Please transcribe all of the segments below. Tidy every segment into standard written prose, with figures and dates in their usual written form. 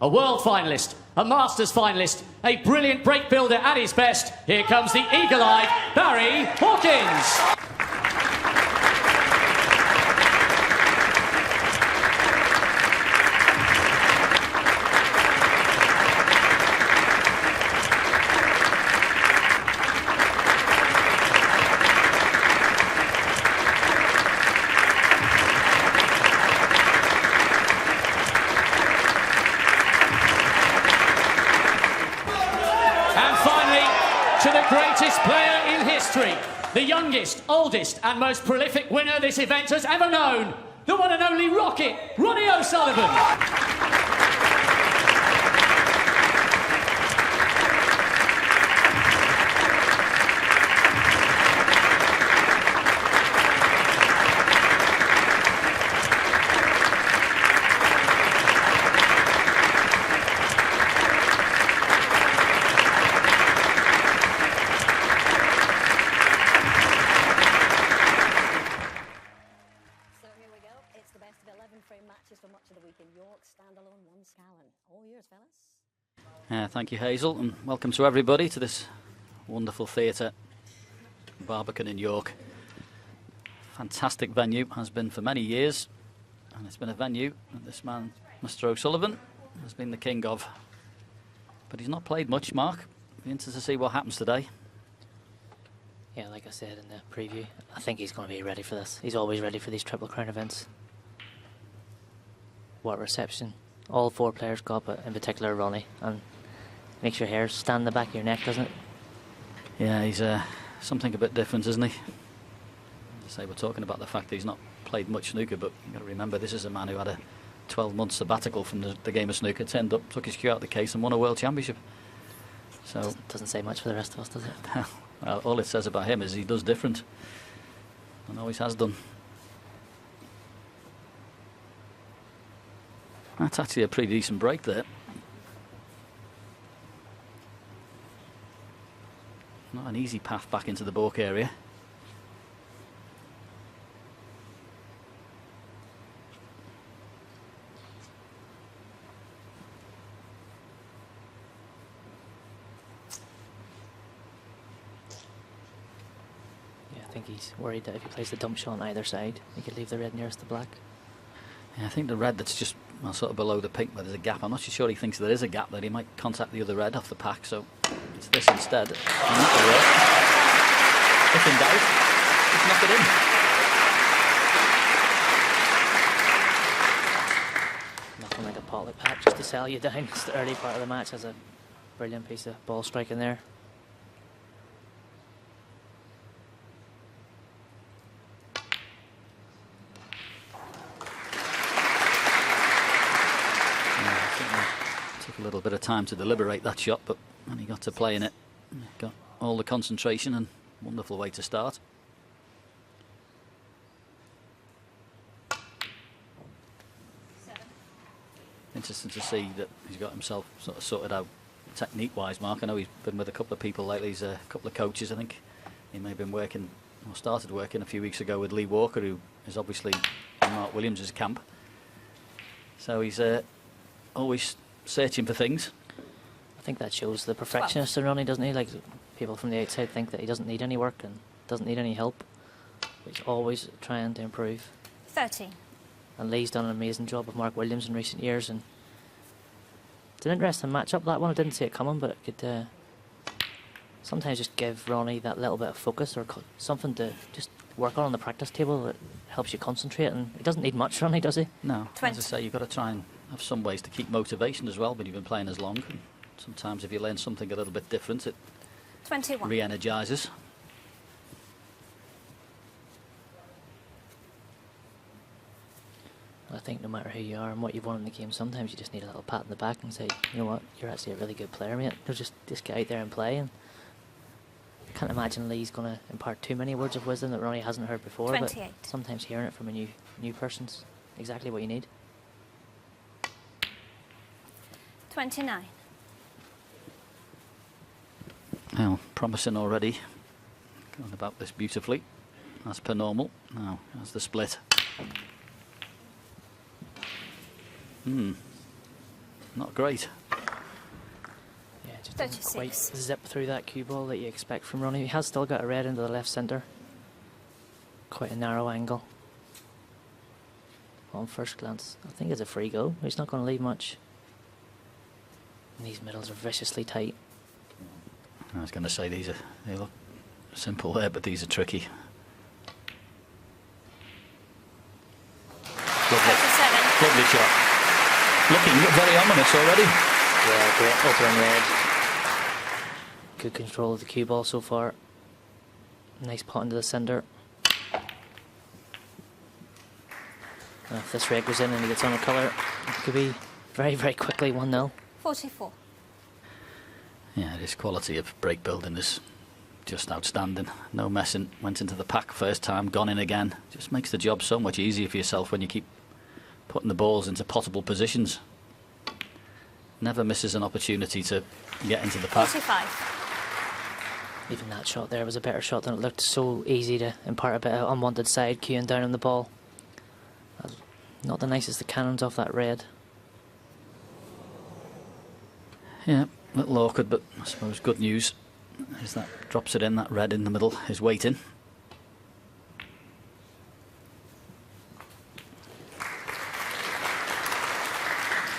a world finalist, a Masters finalist, a brilliant break builder at his best. Here comes the eagle-eyed Barry Hawkins. To the greatest player in history, the youngest, oldest and most prolific winner this event has ever known, the one and only Rocket, Ronnie O'Sullivan. Matches for much of the week in York, standalone, one Scallon. All yours, fellas. Thank you, Hazel, and welcome to everybody to this wonderful theatre, Barbican in York. Fantastic venue, has been for many years, and it's been a venue that this man, Mr. O'Sullivan, has been the king of. But he's not played much, Mark. Be interested to see what happens today. Yeah, like I said in the preview, I think he's going to be ready for this. He's always ready for these Triple Crown events. What reception all four players got, but in particular Ronnie, and makes your hair stand in the back of your neck, doesn't it? Yeah, he's something a bit different, isn't he? As I say, we're talking about the fact that he's not played much snooker, but you've got to remember this is a man who had a 12-month sabbatical from the game of snooker, turned up, took his cue out of the case and won a world championship. So doesn't say much for the rest of us, does it? Well, all it says about him is he does different, and always has done. That's actually a pretty decent break there. Not an easy path back into the balk area. Yeah, I think he's worried that if he plays the dump shot on either side, he could leave the red nearest the black. Yeah, I think the red that's just sort of below the pink where there's a gap. I'm not sure he thinks there is a gap, that he might contact the other red off the pack, so it's this instead. And that'll work. If in doubt, just knock it in. Nothing like a potluck pack just to sell you down. It's the early part of the match. Has a brilliant piece of ball striking there. A little bit of time to deliberate that shot, but when he got to playing it, got all the concentration, and wonderful way to start. Interesting to see that he's got himself sort of sorted out technique-wise, Mark. I know he's been with a couple of people lately. He's a couple of coaches. I think he may have been working, or started working a few weeks ago with Lee Walker, who is obviously in Mark Williams' camp. So he's always searching for things. I think that shows the perfectionist in Ronnie, doesn't he? Like, people from the outside think that he doesn't need any work and doesn't need any help. He's always trying to improve. 13. And Lee's done an amazing job with Mark Williams in recent years, and it's an interesting match-up, that one. I didn't see it coming, but it could sometimes just give Ronnie that little bit of focus or something to just work on the practice table that helps you concentrate. And he doesn't need much, Ronnie, does he? No. 20. As I say, you've got to try and have some ways to keep motivation as well, but you've been playing as long. And sometimes if you learn something a little bit different, it 21. re-energises. I think no matter who you are and what you've won in the game, sometimes you just need a little pat on the back and say, you know what, you're actually a really good player, mate. Just get out there and play. And I can't imagine Lee's going to impart too many words of wisdom that Ronnie hasn't heard before. 28. But sometimes hearing it from a new person's exactly what you need. 29. Well, promising already. Going about this beautifully, as per normal. Now, as the split. not great. Yeah, just didn't 36. quite zip through that cue ball that you expect from Ronnie. He has still got a red into the left centre. Quite a narrow angle. On first glance, I think it's a free go. He's not going to leave much. And these middles are viciously tight. I was going to say they look simple there, but these are tricky. Lovely, 37. lovely shot. Looking very ominous already. Yeah, great opening red. Good control of the cue ball so far. Nice pot into the centre. If this red goes in and he gets on a colour, it could be very, very quickly 1-0. 44. Yeah, this quality of break building is just outstanding. No messing, went into the pack first time, gone in again. Just makes the job so much easier for yourself when you keep putting the balls into potable positions. Never misses an opportunity to get into the pack. 45. Even that shot there was a better shot than it looked. So easy to impart a bit of unwanted side cueing down on the ball. Not the nicest of cannons off that red. Yeah, a little awkward, but I suppose good news is that drops it in. That red in the middle is waiting.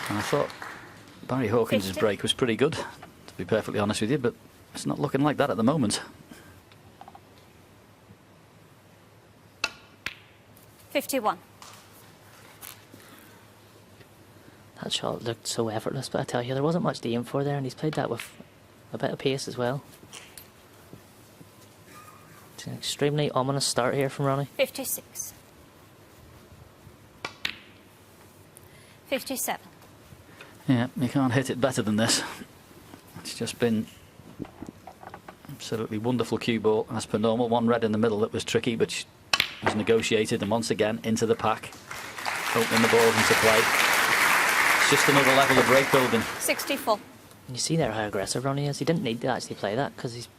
And I thought Barry Hawkins' 50. break was pretty good, to be perfectly honest with you, but it's not looking like that at the moment. 51. That shot looked so effortless, but I tell you, there wasn't much to aim for there, and he's played that with a bit of pace as well. It's an extremely ominous start here from Ronnie. 56. 57. Yeah, you can't hit it better than this. It's just been absolutely wonderful cue ball, as per normal. One red in the middle that was tricky, but was negotiated, and once again into the pack, opening the balls into play. It's just another level of break building. 64. And you see there how aggressive Ronnie is. He didn't need to actually play that because he's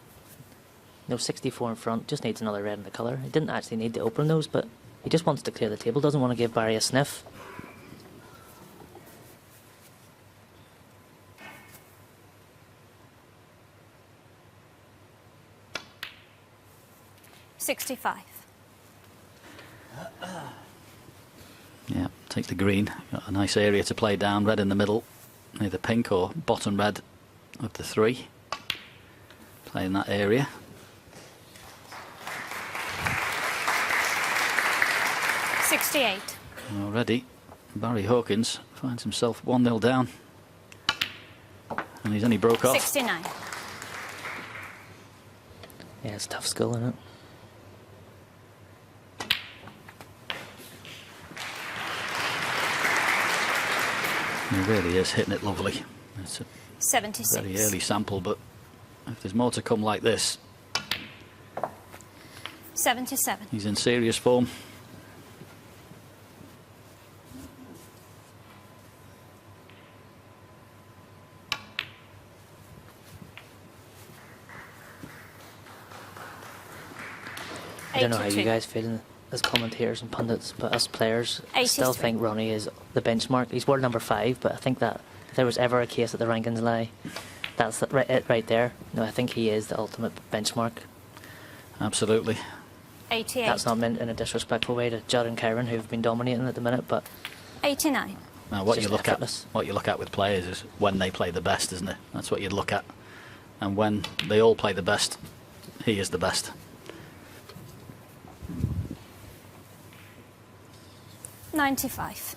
64 in front, just needs another red in the colour. He didn't actually need to open those, but he just wants to clear the table, doesn't want to give Barry a sniff. Yeah, take the green. Got a nice area to play down. Red in the middle, either pink or bottom red of the three. Play in that area. Already, Barry Hawkins finds himself 1-0 down. And he's only broke off. 69. Yeah, it's tough skill, isn't it? He really is hitting it lovely. It's a 76. very early sample, but if there's more to come like this, 77. he's in serious form. I don't know how 82. you guys feel as commentators and pundits, but us players still 83. think Ronnie is the benchmark. He's world number 5, but I think that if there was ever a case that the rankings lie, that's it right there. No, I think he is the ultimate benchmark. Absolutely. 88. That's not meant in a disrespectful way to Judd and Kyron, who've been dominating at the minute, but 89. Now, what It's you just look effortless. at, what you look at with players is when they play the best, isn't it? That's what you'd look at. And when they all play the best, he is the best. 95.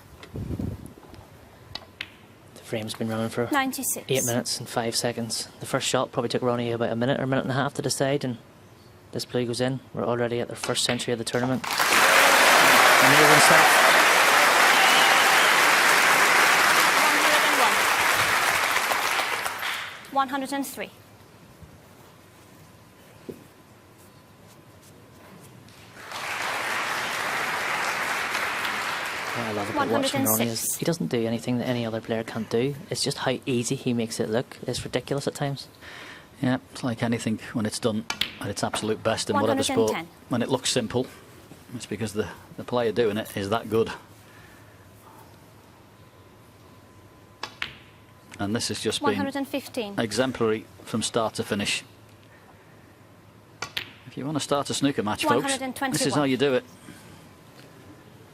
the frame's been running for 96. 8 minutes and 5 seconds. The first shot probably took Ronnie about a minute or a minute and a half to decide, and this play goes in. We're already at the first century of the tournament. Amazing stuff. 101. 103. What I love about watching Ronnie is 106. he doesn't do anything that any other player can't do. It's just how easy he makes it look. It's ridiculous at times. Yeah, it's like anything when it's done at its absolute best in whatever sport. 110. When it looks simple, it's because the player doing it is that good. And this has just been 115. exemplary from start to finish. If you want to start a snooker match, folks, this is how you do it.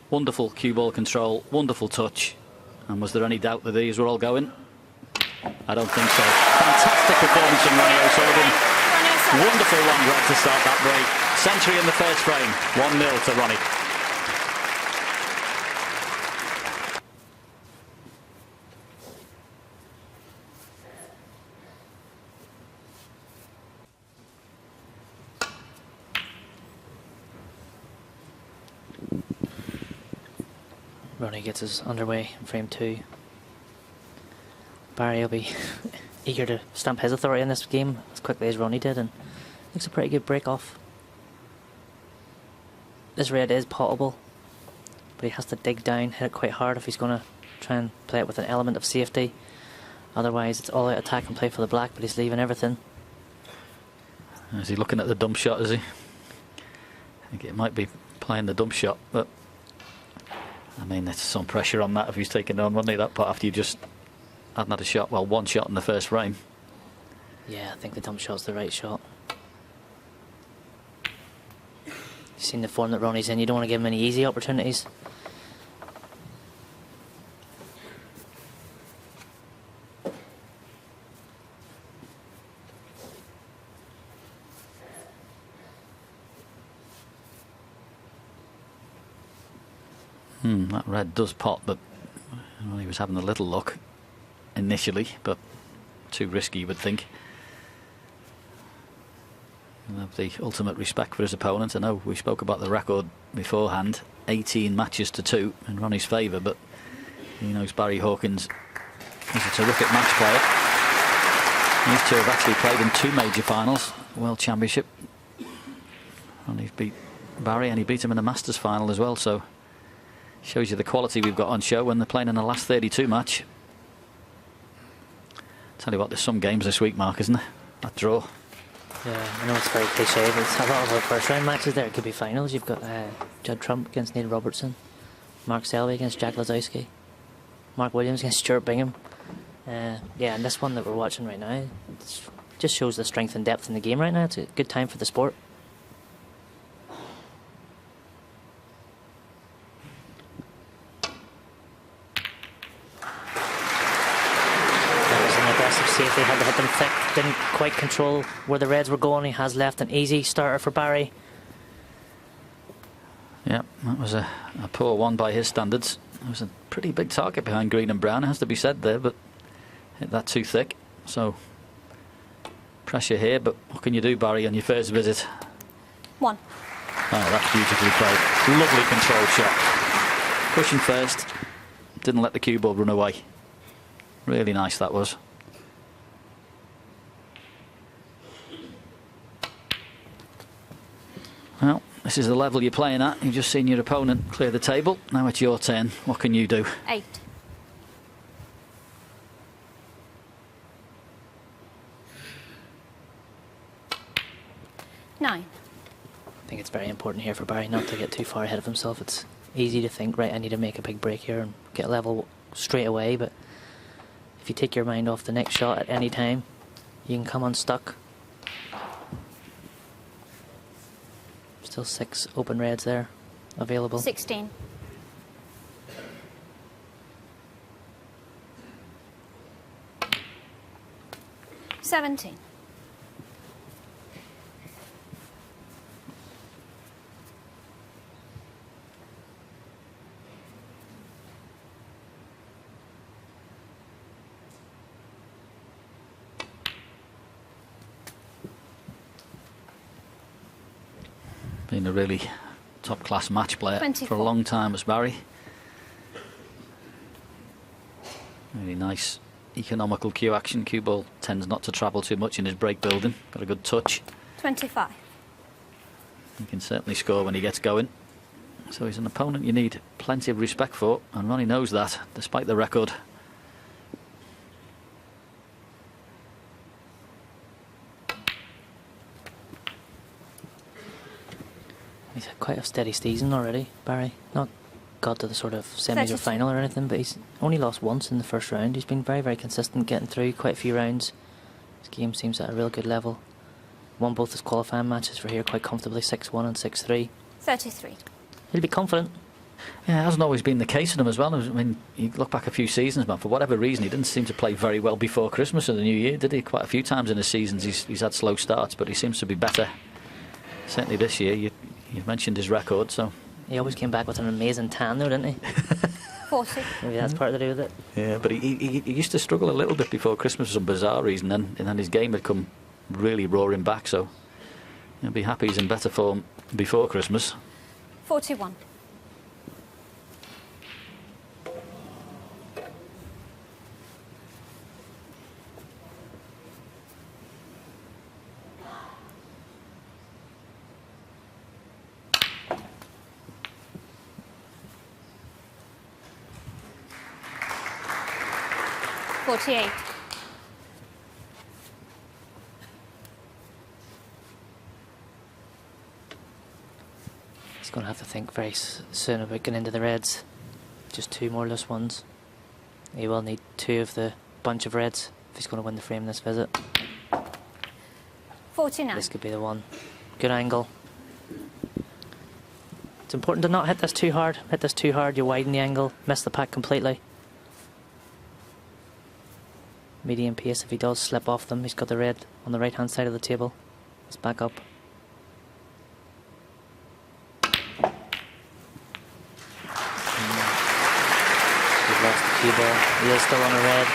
Wonderful cue ball control, wonderful touch. And was there any doubt that these were all going? I don't think so. Fantastic performance from Ronnie O'Sullivan. Wonderful long grab to start that break. Century in the first frame. 1-0 to Ronnie. Ronnie gets us underway in frame 2. Barry will be eager to stamp his authority in this game as quickly as Ronnie did, and makes a pretty good break off. This red is potable, but he has to dig down, hit it quite hard if he's going to try and play it with an element of safety. Otherwise it's all out attack and play for the black, but he's leaving everything. Is he looking at the dump shot, is he? I think it might be playing the dump shot, but I mean, there's some pressure on that if he's taking it on, wouldn't he, that part, after you just hadn't had a shot, well, one shot in the first frame. Yeah, I think the dump shot's the right shot. You've seen the form that Ronnie's in, you don't want to give him any easy opportunities. That red does pop, but well, he was having a little look initially, but too risky, you would think. He'll have the ultimate respect for his opponent. I know we spoke about the record beforehand, 18 matches to 2 in Ronnie's favour, but he knows Barry Hawkins is a terrific match player. These two have actually played in 2 major finals, World Championship. Ronnie beat Barry and he beat him in a Masters final as well, so shows you the quality we've got on show when they're playing in the last 32 match. Tell you what, there's some games this week, Mark, isn't there? That draw. Yeah, I know it's very cliche, but it's a lot of our first round matches there. It could be finals. You've got Judd Trump against Neil Robertson, Mark Selby against Jack Lazowski, Mark Williams against Stuart Bingham. Yeah, and this one that we're watching right now just shows the strength and depth in the game right now. It's a good time for the sport. Safely had to hit them thick, didn't quite control where the reds were going. He has left an easy starter for Barry. Yeah, that was a poor one by his standards. It was a pretty big target behind green and brown, it has to be said there, but hit that too thick. So pressure here, but what can you do, Barry, on your first visit? 1. Oh, that's beautifully played. Lovely control shot. Pushing first, didn't let the cue ball run away. Really nice that was. Well, this is the level you're playing at. You've just seen your opponent clear the table. Now it's your turn. What can you do? 8. Nine. I think it's very important here for Barry not to get too far ahead of himself. It's easy to think, right, I need to make a big break here and get a level straight away, but if you take your mind off the next shot at any time, you can come unstuck. Still 6 open reds there available. 16. 17. Been a really top-class match player 24. for a long time as Barry. Really nice economical cue action. Cue ball tends not to travel too much in his break building. Got a good touch. 25. He can certainly score when he gets going. So he's an opponent you need plenty of respect for, and Ronnie knows that, despite the record. He's had quite a steady season already, Barry. Not got to the sort of semis or 32. final or anything, but he's only lost once in the first round. He's been very, very consistent, getting through quite a few rounds. His game seems at a real good level. Won both his qualifying matches for here quite comfortably, 6-1 and 6-3. 33. He'll be confident. Yeah, it hasn't always been the case with him as well. I mean, you look back a few seasons, man, for whatever reason, he didn't seem to play very well before Christmas or the New Year, did he? Quite a few times in his seasons he's had slow starts, but he seems to be better. Certainly this year, you've mentioned his record, so... He always came back with an amazing tan though, didn't he? 40. Maybe that's part to do with it. Yeah, but he used to struggle a little bit before Christmas for some bizarre reason, and then his game had come really roaring back, so he'll be happy he's in better form before Christmas. 41. .48. He's going to have to think very soon about getting into the reds. Just 2 more loose ones. He will need 2 of the bunch of reds if he's going to win the frame this visit. 49. This could be the one. Good angle. It's important to not hit this too hard. Hit this too hard, you widen the angle, miss the pack completely. Medium pace if he does slip off them. He's got the red on the right hand side of the table. Let's back up. He's lost the cue ball. He is still on a red.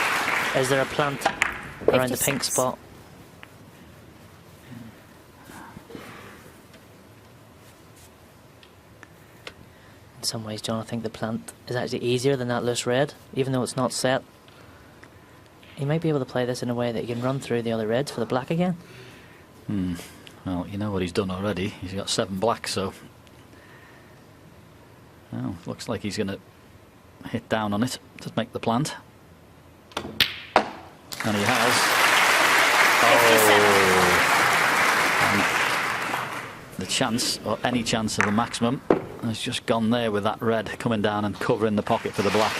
Is there a plant around the pink 56. spot? In some ways, John, I think the plant is actually easier than that loose red, even though it's not set. He might be able to play this in a way that he can run through the other reds for the black again. Well, you know what he's done already. He's got 7 blacks, so... Well, looks like he's going to hit down on it to make the plant. And he has. 57. And the chance, or any chance of a maximum, has just gone there with that red coming down and covering the pocket for the black.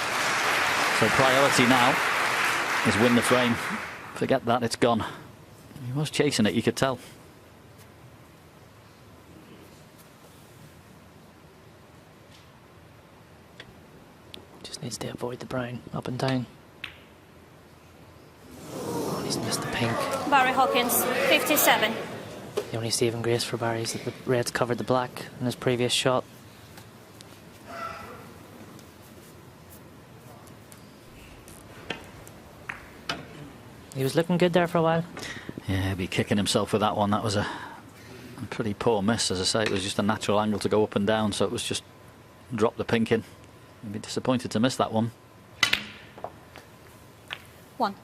So priority now is win the frame. Forget that, it's gone. He was chasing it, you could tell. Just needs to avoid the brown up and down. Oh, he's missed the pink. Barry Hawkins. 57. The only saving grace for Barry is that the red's covered the black in his previous shot. He was looking good there for a while. Yeah, he'll be kicking himself with that one. That was a pretty poor miss. As I say, it was just a natural angle to go up and down, so it was just drop the pink in. He'd be disappointed to miss that one. 1.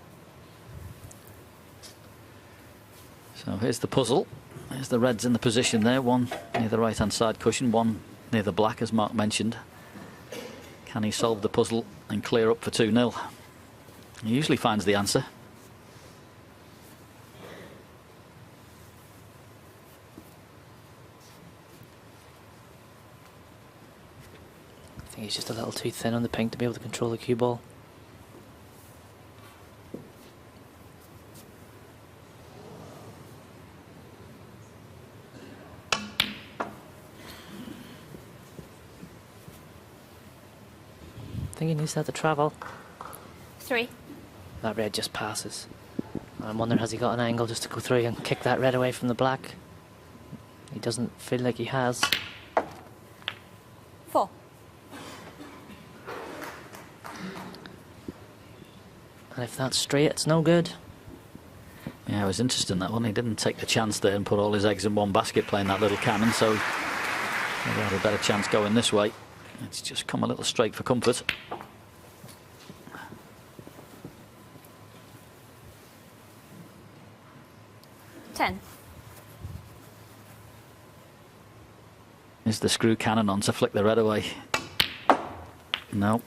So here's the puzzle. There's the reds in the position there. One near the right-hand side cushion, one near the black, as Mark mentioned. Can he solve the puzzle and clear up for 2-0? He usually finds the answer. I think he's just a little too thin on the pink to be able to control the cue ball. I think he needs that to travel. 3. That red just passes. I'm wondering, has he got an angle just to go through and kick that red away from the black? He doesn't feel like he has. 4. And if that's straight, it's no good. Yeah, it was interesting, that one. He didn't take the chance there and put all his eggs in one basket playing that little cannon, so maybe had a better chance going this way. It's just come a little straight for comfort. $10. Is the screw cannon on to flick the red away? No.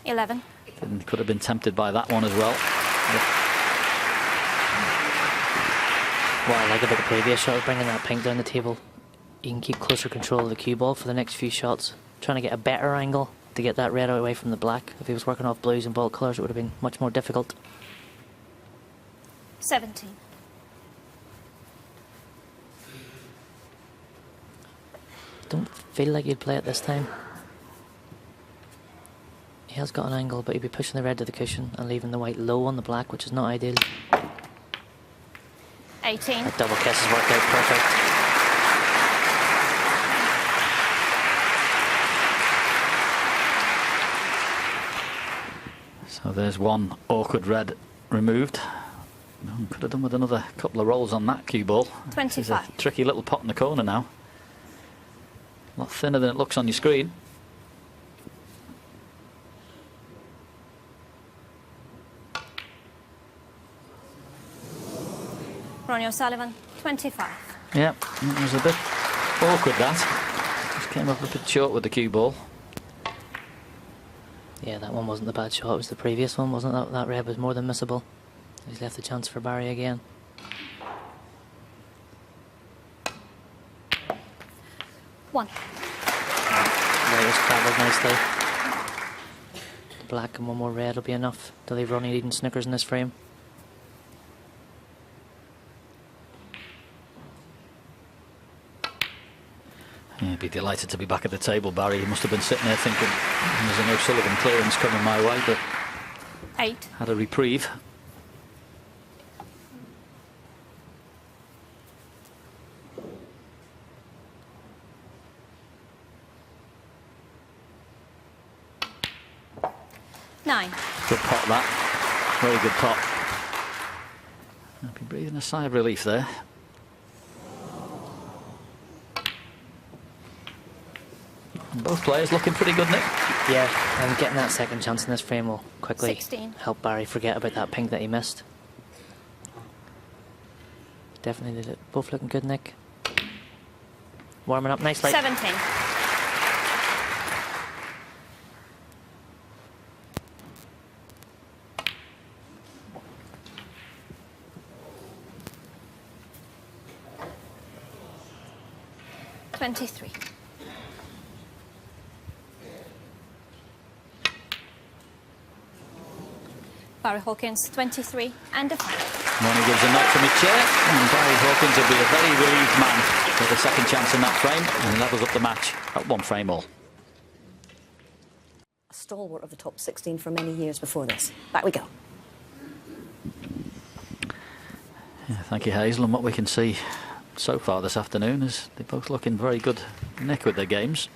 11. Could have been tempted by that one as well. What I like about the previous shot is bringing that pink down the table. You can keep closer control of the cue ball for the next few shots. Trying to get a better angle to get that red away from the black. If he was working off blues and ball colours, it would have been much more difficult. 17. Don't feel like he'd play it this time. He has got an angle, but he'd be pushing the red to the cushion and leaving the white low on the black, which is not ideal. 18. That double kiss has worked out perfect. So there's one awkward red removed. Could have done with another couple of rolls on that cue ball. 25. This is a tricky little pot in the corner now. A lot thinner than it looks on your screen. RonnieO'Sullivan, 25. Yeah, it was a bit awkward that. Just came up a bit short with the cue ball. Yeah, that one wasn't the bad shot. It was the previous one, wasn't it? That red was more than missable. He's left the chance for Barry again. One. Right, it's travelled nicely. The black and one more red will be enough to leave Ronnie leading snookers in this frame. Yeah, be delighted to be back at the table, Barry. He must have been sitting there thinking, there's an O'Sullivan clearance coming my way, but 8. had a reprieve. Nine. Good pot that. Very good pot. I'll be breathing a sigh of relief there. And both players looking pretty good, Nick. Yeah, and getting that second chance in this frame will quickly 16. help Barry forget about that pink that he missed. Definitely did it. Both looking good, Nick. Warming up nicely. 17. $23. Barry Hawkins, 23 and a 5. Ronnie gives a nod from his chair, and Barry Hawkins will be a very relieved man with a second chance in that frame, and levels up the match at one frame all. A stalwart of the top 16 for many years before this. Back we go. Yeah, thank you, Hazel. And what we can see so far this afternoon is they're both looking very good nick with their games.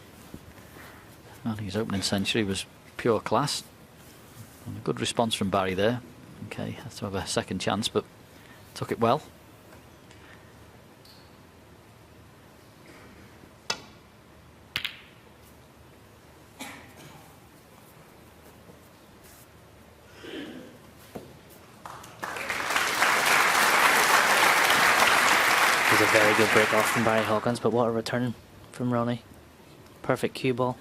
I think his opening century was pure class. And a good response from Barry there. Okay, has to have a second chance, but took it well. It was a very good break off from Barry Hawkins, but what a return from Ronnie. Perfect cue ball.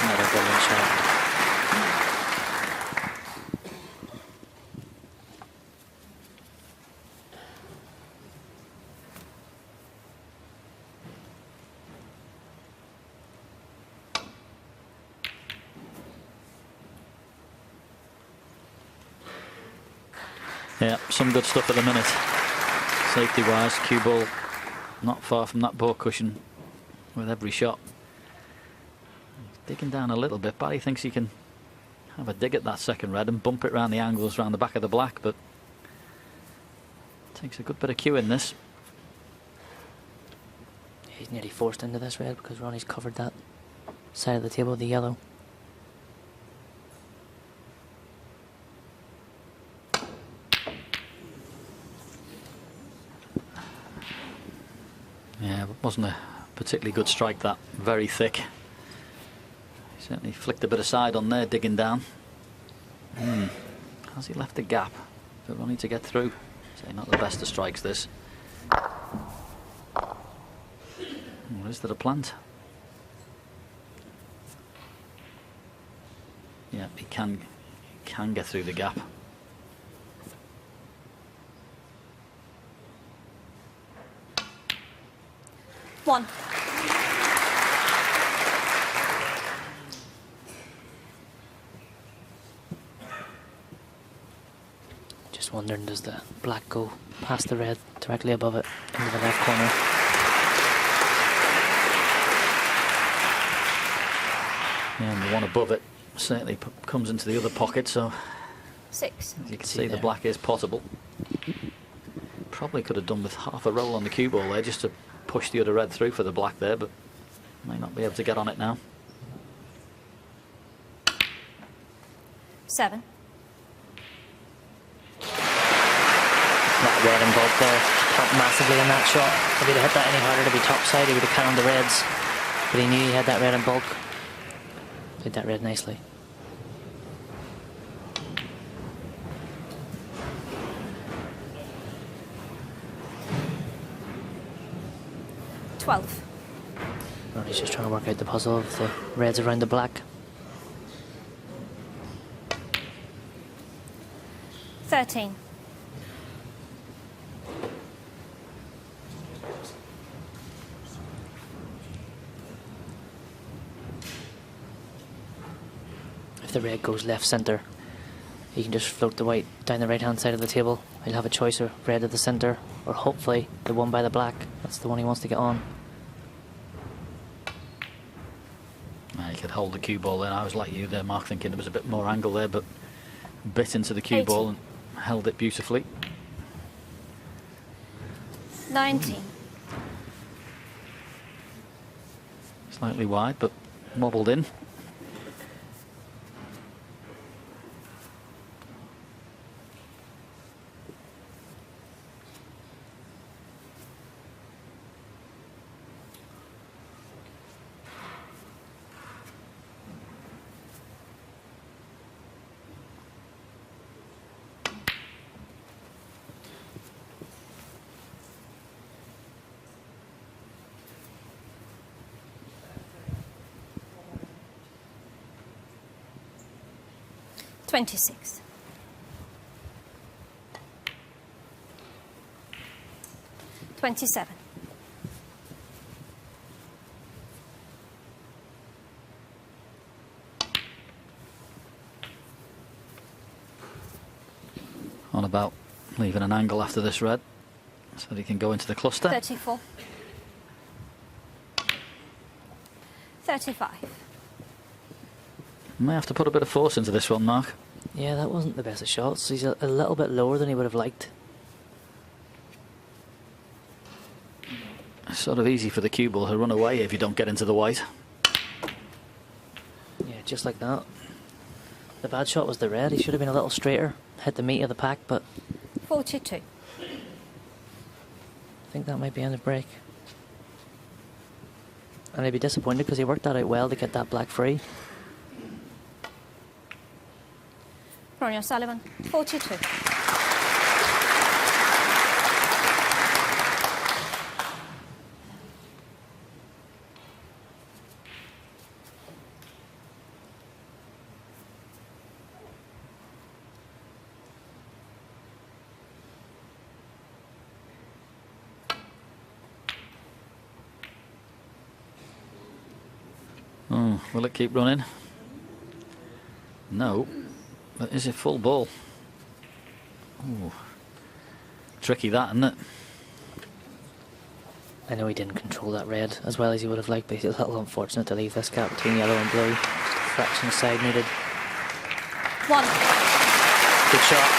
Another brilliant shot. Yeah, some good stuff at the minute. Safety wise, cue ball not far from that ball cushion with every shot. Digging down a little bit. Barry thinks he can have a dig at that second red and bump it round the angles round the back of the black, but takes a good bit of cue in this. He's nearly forced into this red because Ronnie's covered that side of the table with the yellow. Yeah, it wasn't a particularly good strike, that. Very thick. He certainly flicked a bit of side on there, digging down. Has he left a gap for Ronnie to get through? Say, not the best of strikes, this. Or is there a plant? Yeah, he can get through the gap. One. Just wondering, does the black go past the red directly above it into the left corner? Yeah, and the one above it certainly comes into the other pocket, so 6. as you can see the black is possible. Probably could have done with half a roll on the cue ball there just to push the other red through for the black there, but may not be able to get on it now. 7. That red and bulk there helped massively in that shot. If he'd have hit that any harder to be topside, he would have canned the reds. But he knew he had that red and bulk. Did that red nicely. Ronnie's just trying to work out the puzzle of the reds around the black. 13. If the red goes left centre, he can just float the white down the right hand side of the table. He'll have a choice of red at the centre, or hopefully the one by the black. That's the one he wants to get on. He could hold the cue ball there. I was like you there, Mark, thinking there was a bit more angle there, but bit into the cue 18. ball and held it beautifully. 19. Slightly wide, but wobbled in. $26. 27. On about leaving an angle after this red so that he can go into the cluster. 34. 35. May have to put a bit of force into this one, Mark. Yeah, that wasn't the best of shots. He's a little bit lower than he would have liked. It's sort of easy for the cue ball to run away if you don't get into the white. Yeah, just like that. The bad shot was the red. He should have been a little straighter, hit the meat of the pack, but 42. I think that might be on the break. And I'd be disappointed because he worked that out well to get that black free. RonnieO'Sullivan, 42. Oh, will it keep running? No. But is it full ball? Ooh. Tricky that, isn't it? I know he didn't control that red as well as he would have liked, but he's a little unfortunate to leave this gap between yellow and blue. Just a fraction of side needed. 1. Good shot.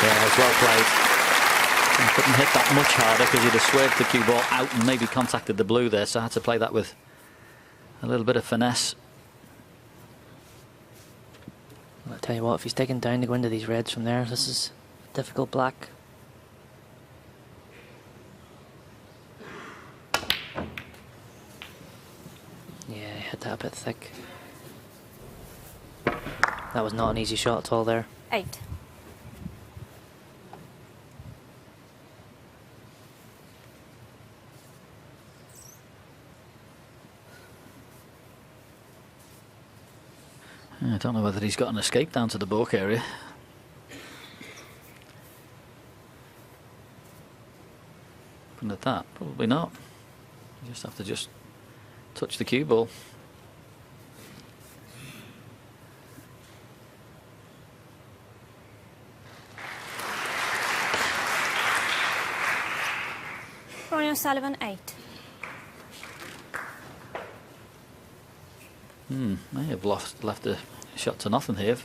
Yeah, it's well played. He couldn't hit that much harder because he'd have swerved the cue ball out and maybe contacted the blue there, so I had to play that with a little bit of finesse. I'll tell you what, if he's taken down to go into these reds from there, this is difficult black. Yeah, he hit that a bit thick. That was not an easy shot at all there. 8. I don't know whether he's got an escape down to the baulk area. Looking at that, probably not. You just have to touch the cue ball. RonnieO'Sullivan 8. May have left a shot to nothing here.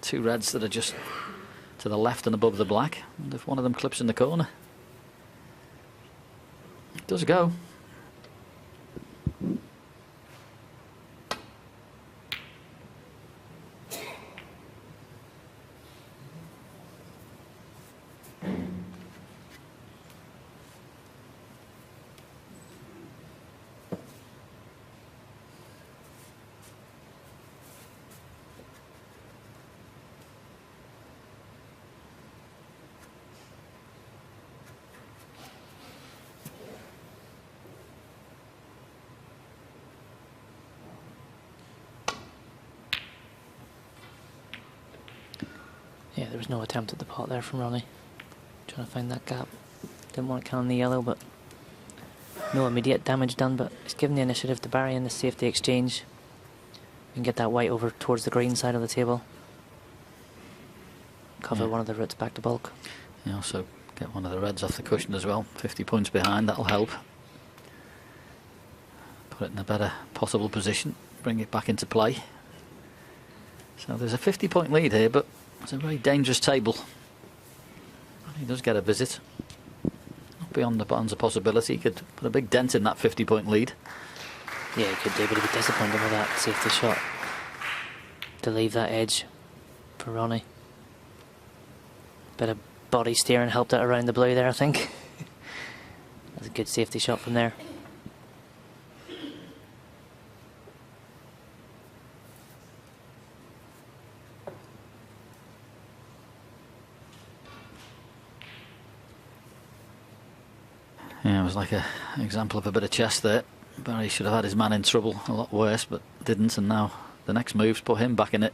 Two reds that are just to the left and above the black. And if one of them clips in the corner, it does go. Yeah, there was no attempt at the pot there from Ronnie. Trying to find that gap. Didn't want to count on the yellow, but no immediate damage done, but he's given the initiative to Barry in the safety exchange. We can get that white over towards the green side of the table. Cover one of the roots back to bulk. You also get one of the reds off the cushion as well. 50 points behind, that'll help. Put it in a better possible position, bring it back into play. So there's a 50-point lead here, but it's a very dangerous table. He does get a visit. Not beyond the bounds of possibility. He could put a big dent in that 50-point lead. Yeah, he could do, but he'd be disappointed with that safety shot to leave that edge for Ronnie. Bit of body steering helped it around the blue there, I think. That's a good safety shot from there. Yeah, it was like an example of a bit of chess there. Barry should have had his man in trouble a lot worse, but didn't, and now the next move's put him back in it.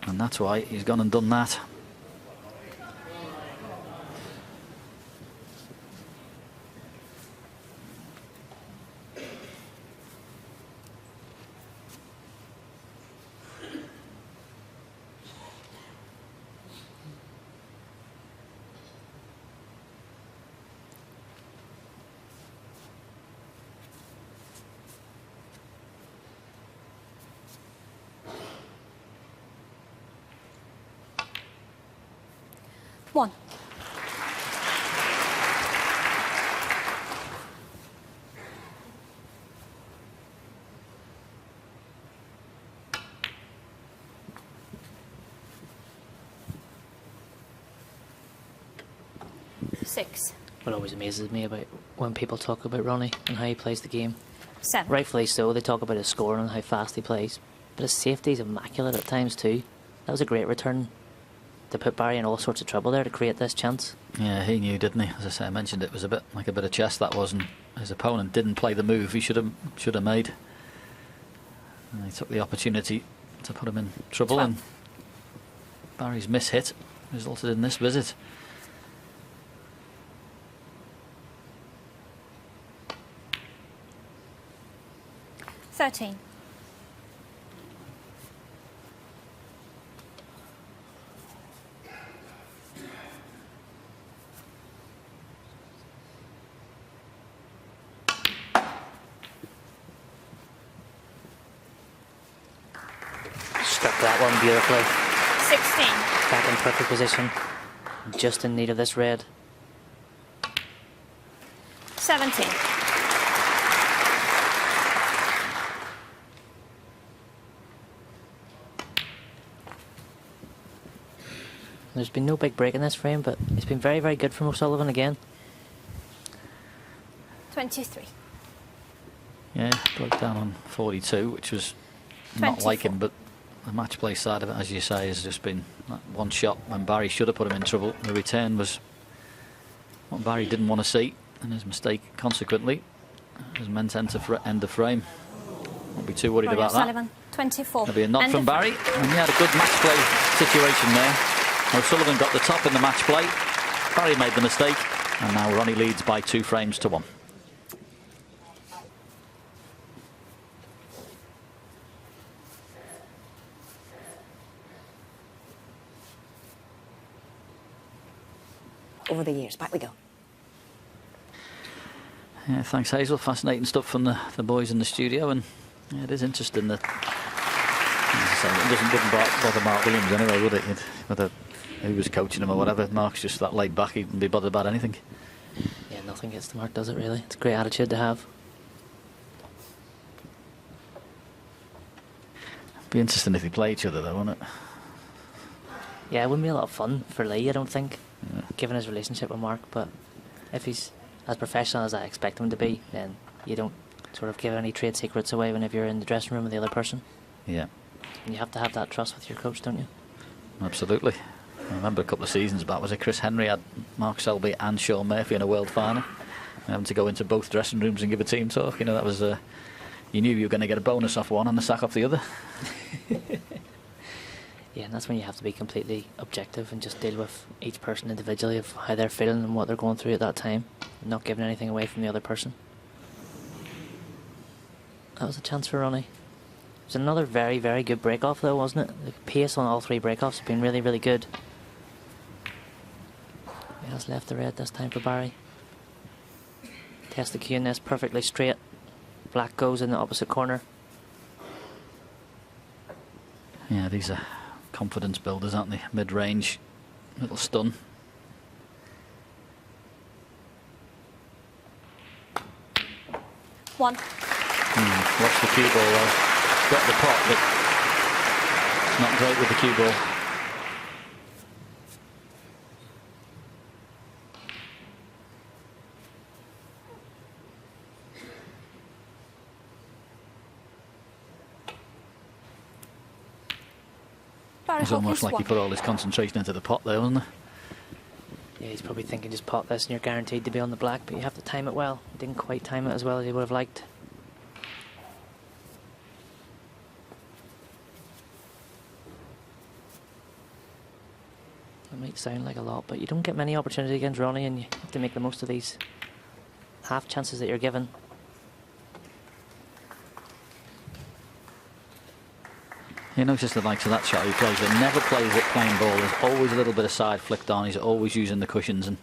And that's why he's gone and done that. One. Six. What always amazes me about when people talk about Ronnie and how he plays the game. 7. Rightfully so, they talk about his scoring and how fast he plays. But his safety is immaculate at times too. That was a great return to put Barry in all sorts of trouble there to create this chance. Yeah, he knew, didn't he? As I say, I mentioned it was a bit like a bit of chess, that was, and his opponent didn't play the move he should have made. And he took the opportunity to put him in trouble, 12. and Barry's miss-hit resulted in this visit. $13. Struck that one beautifully. 16. Back in perfect position. Just in need of this red. 17. There's been no big break in this frame, but it's been very, very good from O'Sullivan again. 23. Yeah, broke down on 42, which was not like him, but the match play side of it, as you say, has just been that one shot when Barry should have put him in trouble. The return was what Barry didn't want to see, and his mistake consequently. as men's end of frame. Won't be too worried about that. O'Sullivan, 24. There'll be a nod And from Barry, and he had a good match play situation there. O'Sullivan got the top in the match play. Barry made the mistake, and now Ronnie leads by 2 frames to 1. Over the years, back we go. Yeah, thanks, Hazel. Fascinating stuff from the boys in the studio, and yeah, it is interesting that it wouldn't bother Mark Williams anyway, would it? Whether who was coaching him or whatever, Mark's just that laid back, he wouldn't be bothered about anything. Yeah, nothing gets to Mark, does it really? It's a great attitude to have. Be interesting if they play each other, though, wouldn't it? Yeah, it wouldn't be a lot of fun for Lee, I don't think, Yeah. given his relationship with Mark. But if he's as professional as I expect him to be, then you don't sort of give any trade secrets away whenever you're in the dressing room with the other person. Yeah, And you have to have that trust with your coach, don't you? absolutely. I remember a couple of seasons back, was it Chris Henry had Mark Selby and Sean Murphy in a world final, having to go into both dressing rooms and give a team talk. You know, that was you knew you were going to get a bonus off one and a sack off the other. Yeah, and that's when you have to be completely objective and just deal with each person individually of how they're feeling and what they're going through at that time, and not giving anything away from the other person. That was a chance for Ronnie. It was another very, very good break-off though, wasn't it? The pace on all 3 break-offs has been really, really good. He has left the red this time for Barry. Test the cue in this perfectly straight. Black goes in the opposite corner. Yeah, these are confidence builders, aren't they? Mid-range, little stun. One. Watch the cue ball though. Got the pot, but it's not great with the cue ball. It's almost like he put all his concentration into the pot there, wasn't it? Yeah, he's probably thinking just pot this and you're guaranteed to be on the black, but you have to time it well. He didn't quite time it as well as he would have liked. It might sound like a lot, but you don't get many opportunities against Ronnie, and you have to make the most of these half chances that you're given. You notice the likes of that shot he plays, it never plays it plain ball. There's always a little bit of side flicked on. He's always using the cushions, and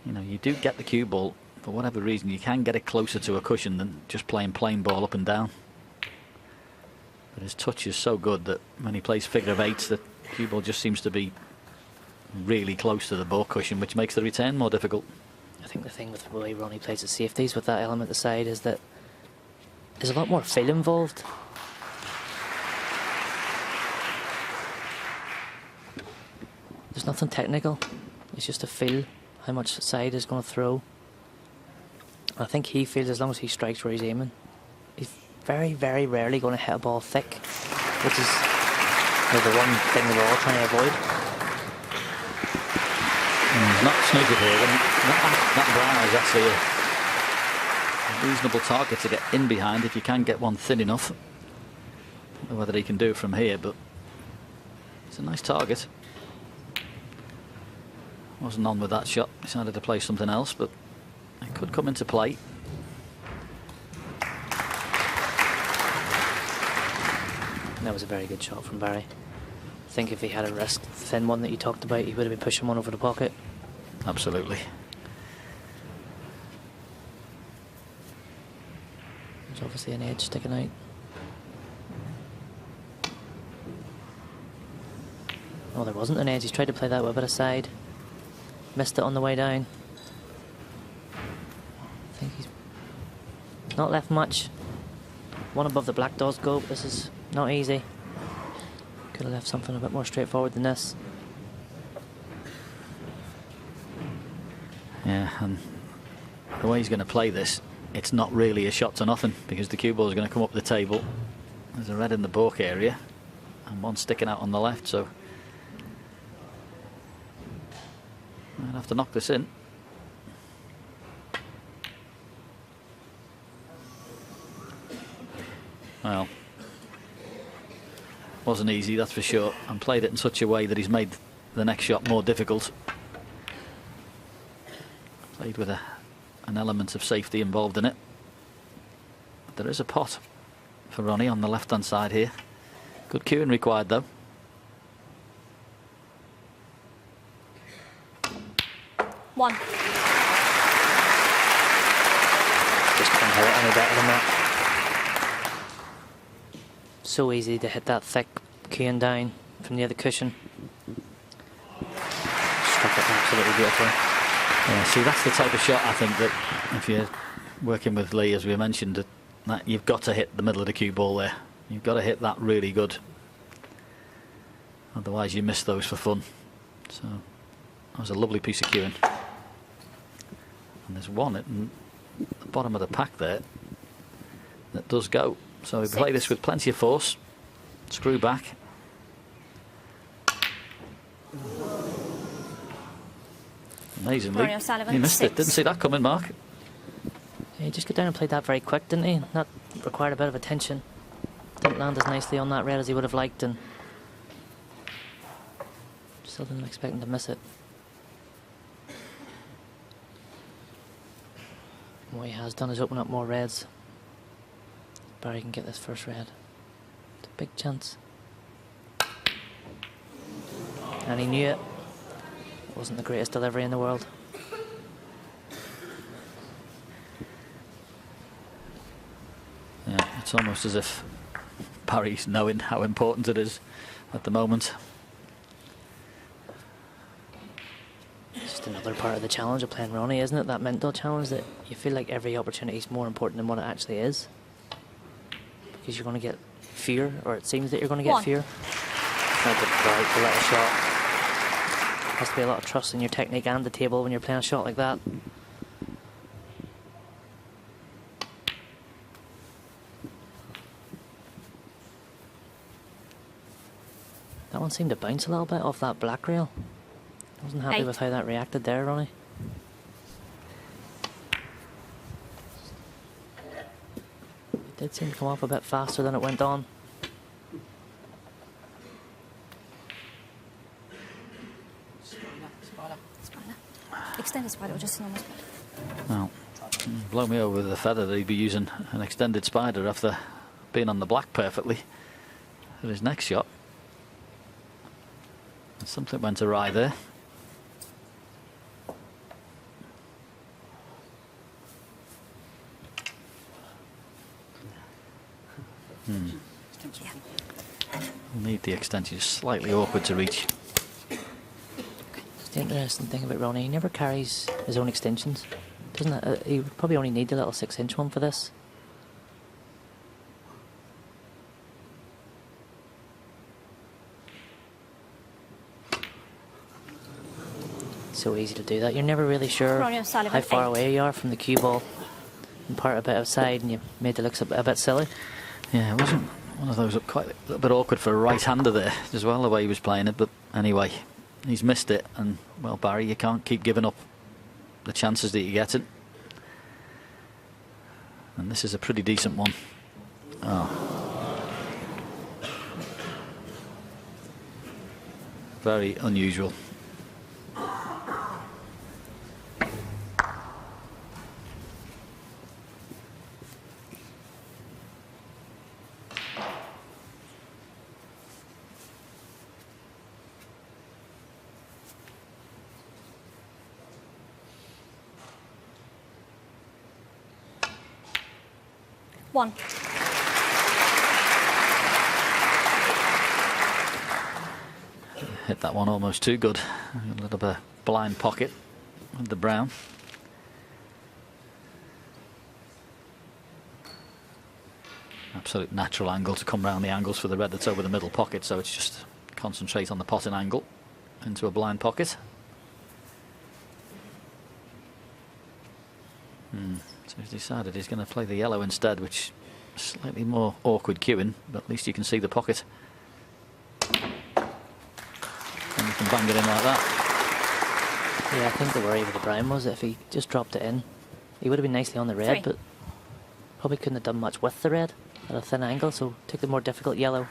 you know, you do get the cue ball for whatever reason. You can get it closer to a cushion than just playing plain ball up and down. But his touch is so good that when he plays figure of eights, the cue ball just seems to be really close to the ball cushion, which makes the return more difficult. I think the thing with the way Ronnie plays the safeties with that element aside is that there's a lot more feel involved. There's nothing technical. It's just a feel how much side is going to throw. I think he feels as long as he strikes where he's aiming, he's very, very rarely going to hit a ball thick, which is the one thing we're all trying to avoid. Not snooker here. That brown is actually a reasonable target to get in behind if you can get one thin enough. I don't know whether he can do it from here, but it's a nice target. Wasn't on with that shot, decided to play something else, but it could come into play. That was a very good shot from Barry. I think if he had a wrist thin one that you talked about, he would have been pushing one over the pocket. Absolutely. There's obviously an edge sticking out. Oh, there wasn't an edge. He's tried to play that with a bit of side. Missed it on the way down. I think he's not left much. One above the black does go, but this is not easy. Could have left something a bit more straightforward than this. Yeah, and the way he's going to play this, it's not really a shot to nothing, because the cue ball is going to come up the table. There's a red in the baulk area and one sticking out on the left, so I'll have to knock this in. Well, wasn't easy, that's for sure, and played it in such a way that he's made the next shot more difficult. Played with an element of safety involved in it. But there is a pot for Ronnie on the left-hand side here. Good cueing required, though. One. Just can't hit it any better than that. So easy to hit that thick cueing down from the other cushion. Struck it absolutely beautifully. Yeah, see, that's the type of shot I think that if you're working with Lee, as we mentioned, that you've got to hit the middle of the cue ball there. You've got to hit that really good. Otherwise you miss those for fun. So that was a lovely piece of cueing. And there's one at the bottom of the pack there that does go. So we play this with plenty of force. Screw back. Amazingly, RonnieO'Sullivan, he missed it. 6. Didn't see that coming, Mark. Yeah, he just got down and played that very quick, didn't he? That required a bit of attention. Didn't land as nicely on that red as he would have liked, and still didn't expect him to miss it. What he has done is open up more reds. Barry can get this first red. It's a big chance. And he knew it. It wasn't the greatest delivery in the world. Yeah, it's almost as if Barry's knowing how important it is at the moment. It's just another part of the challenge of playing Ronnie, isn't it? That mental challenge that you feel like every opportunity is more important than what it actually is. Because you're going to get fear, or it seems that you're going to get fear. It's not just right to let a shot. There has to be a lot of trust in your technique and the table when you're playing a shot like that. That one seemed to bounce a little bit off that black rail. I wasn't happy with how that reacted there, Ronnie. It did seem to come off a bit faster than it went on. Extended spider or just a normal spider? Well, blow me over with a feather that he'd be using an extended spider after being on the black perfectly for his next shot. And something went awry there. We'll need the extension, just slightly awkward to reach. The interesting thing about Ronnie, he never carries his own extensions, doesn't it? He would probably only need the little 6-inch one for this. So easy to do that. You're never really sure RonnieO'Sullivan, how far 8. away you are from the cue ball, and part a bit outside, and you made it look a bit silly. Yeah, it wasn't one of those, quite a little bit awkward for a right-hander there as well, the way he was playing it, but anyway. He's missed it, and, well, Barry, you can't keep giving up the chances that you're getting. And this is a pretty decent one. Oh. Very unusual. One. Hit that one almost too good. A little bit blind pocket with the brown. Absolute natural angle to come round the angles for the red that's over the middle pocket, so it's just concentrate on the potting angle into a blind pocket. So he's decided he's going to play the yellow instead, which is slightly more awkward cueing, but at least you can see the pocket. And you can bang it in like that. Yeah, I think the worry with the brown was that if he just dropped it in, he would have been nicely on the red, 3. but probably couldn't have done much with the red. at a thin angle, so took the more difficult yellow.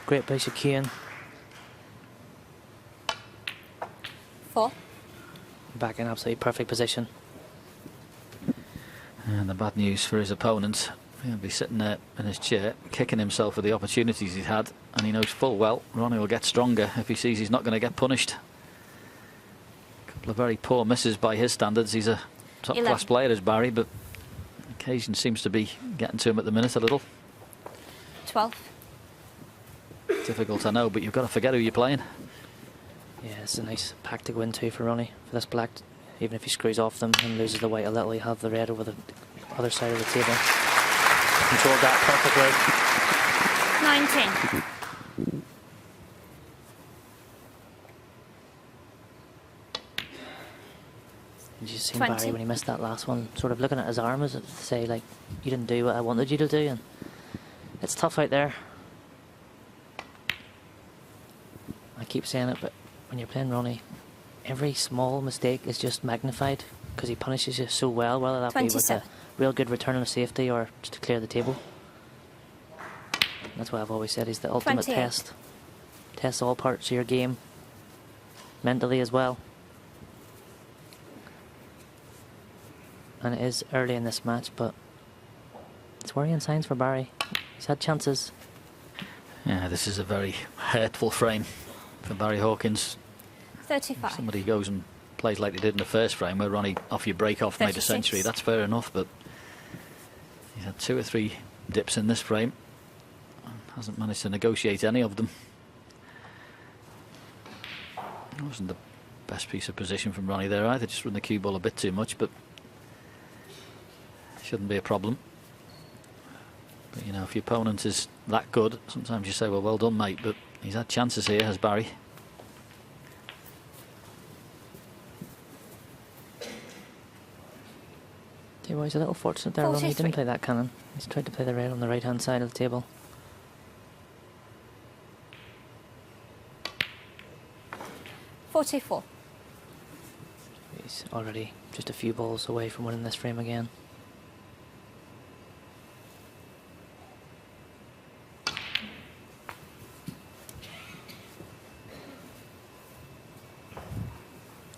Great piece of cueing. 4. Back in absolutely perfect position. And the bad news for his opponent, he'll be sitting there in his chair, kicking himself for the opportunities he's had, and he knows full well Ronnie will get stronger if he sees he's not going to get punished. A couple of very poor misses by his standards. He's a top-class player as Barry, but occasion seems to be getting to him at the minute a little. 12. Difficult, I know, but you've got to forget who you're playing. Yeah, it's a nice pack to go into for Ronnie, for this black. Even if he screws off them and loses the white a little, he'll have the red over the other side of the table. Controlled that perfectly. 19. You just seen 20. Barry when he missed that last one, sort of looking at his arm as if to say, like, you didn't do what I wanted you to do, and it's tough out there. I keep saying it, but when you're playing Ronnie, every small mistake is just magnified because he punishes you so well, whether that 27. be with a real good return of safety or just to clear the table. That's why I've always said he's the ultimate 28. test. Tests all parts of your game, mentally as well. And it is early in this match, but it's worrying signs for Barry. He's had chances. Yeah, this is a very hurtful frame for Barry Hawkins. 35. Somebody goes and plays like they did in the first frame, where Ronnie, off your break off, made a 36. century. That's fair enough, but he's had 2 or 3 dips in this frame and hasn't managed to negotiate any of them. It wasn't the best piece of position from Ronnie there either, just run the cue ball a bit too much, but shouldn't be a problem. But you know, if your opponent is that good, sometimes you say, well, well done, mate, but he's had chances here, has Barry. Yeah, well, he's a little fortunate there, Ronnie. He 43. didn't play that cannon. He's tried to play the red on the right-hand side of the table. $44. He's already just a few balls away from winning this frame again.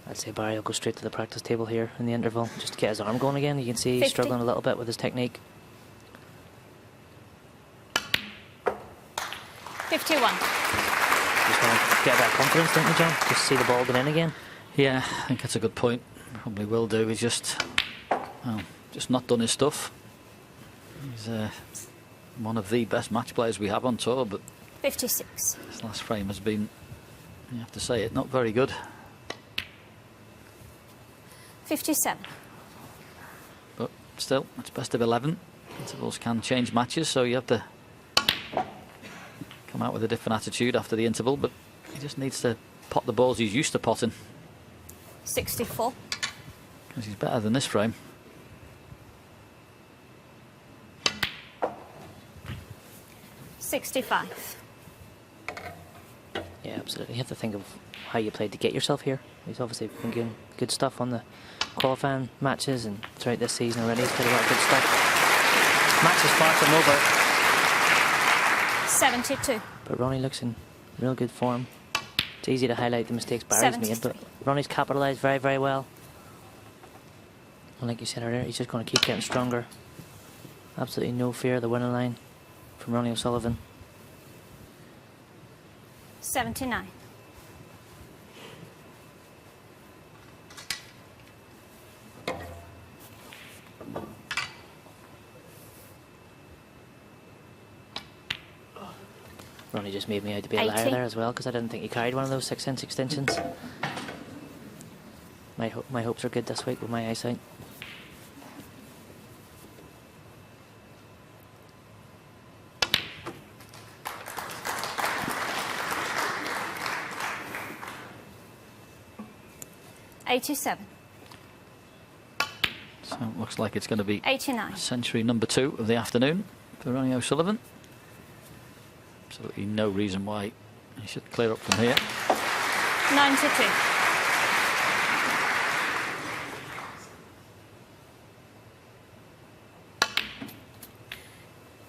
I'd say Barry will go straight to the practice table here in the interval, just to get his arm going again. You can see he's 50. struggling a little bit with his technique. 51. Just want to get that confidence, don't you, John? Just see the ball going in again. Yeah, I think that's a good point. Probably will do. He's just, well, just not done his stuff. He's one of the best match players we have on tour, but 56. this last frame has been, you have to say it, not very good. 57. But still, it's best of 11. Intervals can change matches, so you have to come out with a different attitude after the interval, but he just needs to pot the balls he's used to potting, 64. because he's better than this frame. $65. Yeah, absolutely. You have to think of how you played to get yourself here. He's obviously been doing good stuff on the qualifying matches and throughout this season already. He's played a lot of good stuff. Match is far from over. 72. But Ronnie looks in real good form. It's easy to highlight the mistakes Barry's made, but Ronnie's capitalised very, very well. And like you said earlier, he's just going to keep getting stronger. Absolutely no fear of the winning line from Ronnie O'Sullivan. 79. Ronnie just made me out to be a liar 80. there as well, because I didn't think he carried one of those 6-inch extensions. My hopes are good this week with my eyesight. $87. So it looks like it's going to be $89. century number 2 of the afternoon for Ronnie O'Sullivan. Absolutely no reason why he should clear up from here. 92.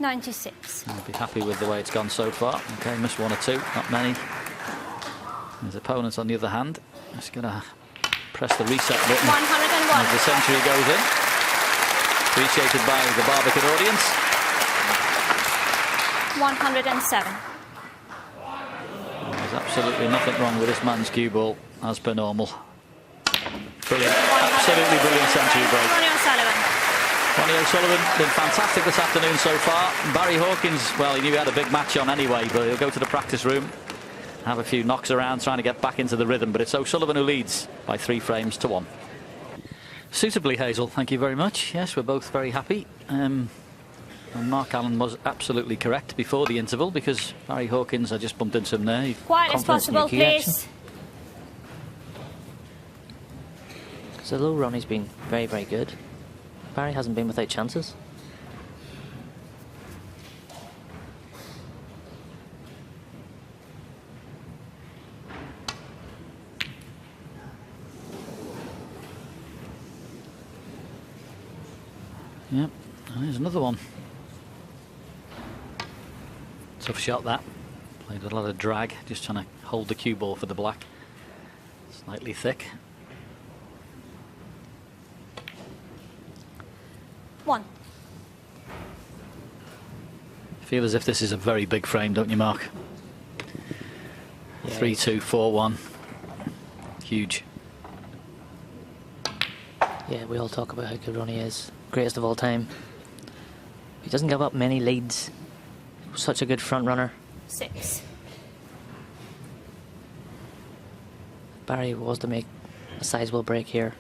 96. I'll be happy with the way it's gone so far. Okay, missed 1 or 2, not many. His opponents, on the other hand, just going to press the reset button 101. as the century goes in. Appreciated by the Barbican audience. 107. There's absolutely nothing wrong with this man's cue ball, as per normal. Brilliant, absolutely brilliant century break. RonnieO'Sullivan. RonnieO'Sullivan been fantastic this afternoon so far. Barry Hawkins, well, he knew he had a big match on anyway, but he'll go to the practice room, have a few knocks around, trying to get back into the rhythm. But it's O'Sullivan who leads by 3 frames to 1. Suitably, Hazel, thank you very much. Yes, we're both very happy. And Mark Allen was absolutely correct before the interval, because Barry Hawkins, I just bumped into him there. Quiet as possible, please. So although Ronnie's been very, very good, Barry hasn't been without chances. Yep, and here's another one. Tough shot that. Played a lot of drag, just trying to hold the cue ball for the black. Slightly thick. 1. Feel as if this is a very big frame, don't you, Mark? Yeah. 3-2, 4-1. Huge. Yeah, we all talk about how good Ronnie is. Greatest of all time. He doesn't give up many leads. Such a good front runner. 6. Barry was to make a sizable break here.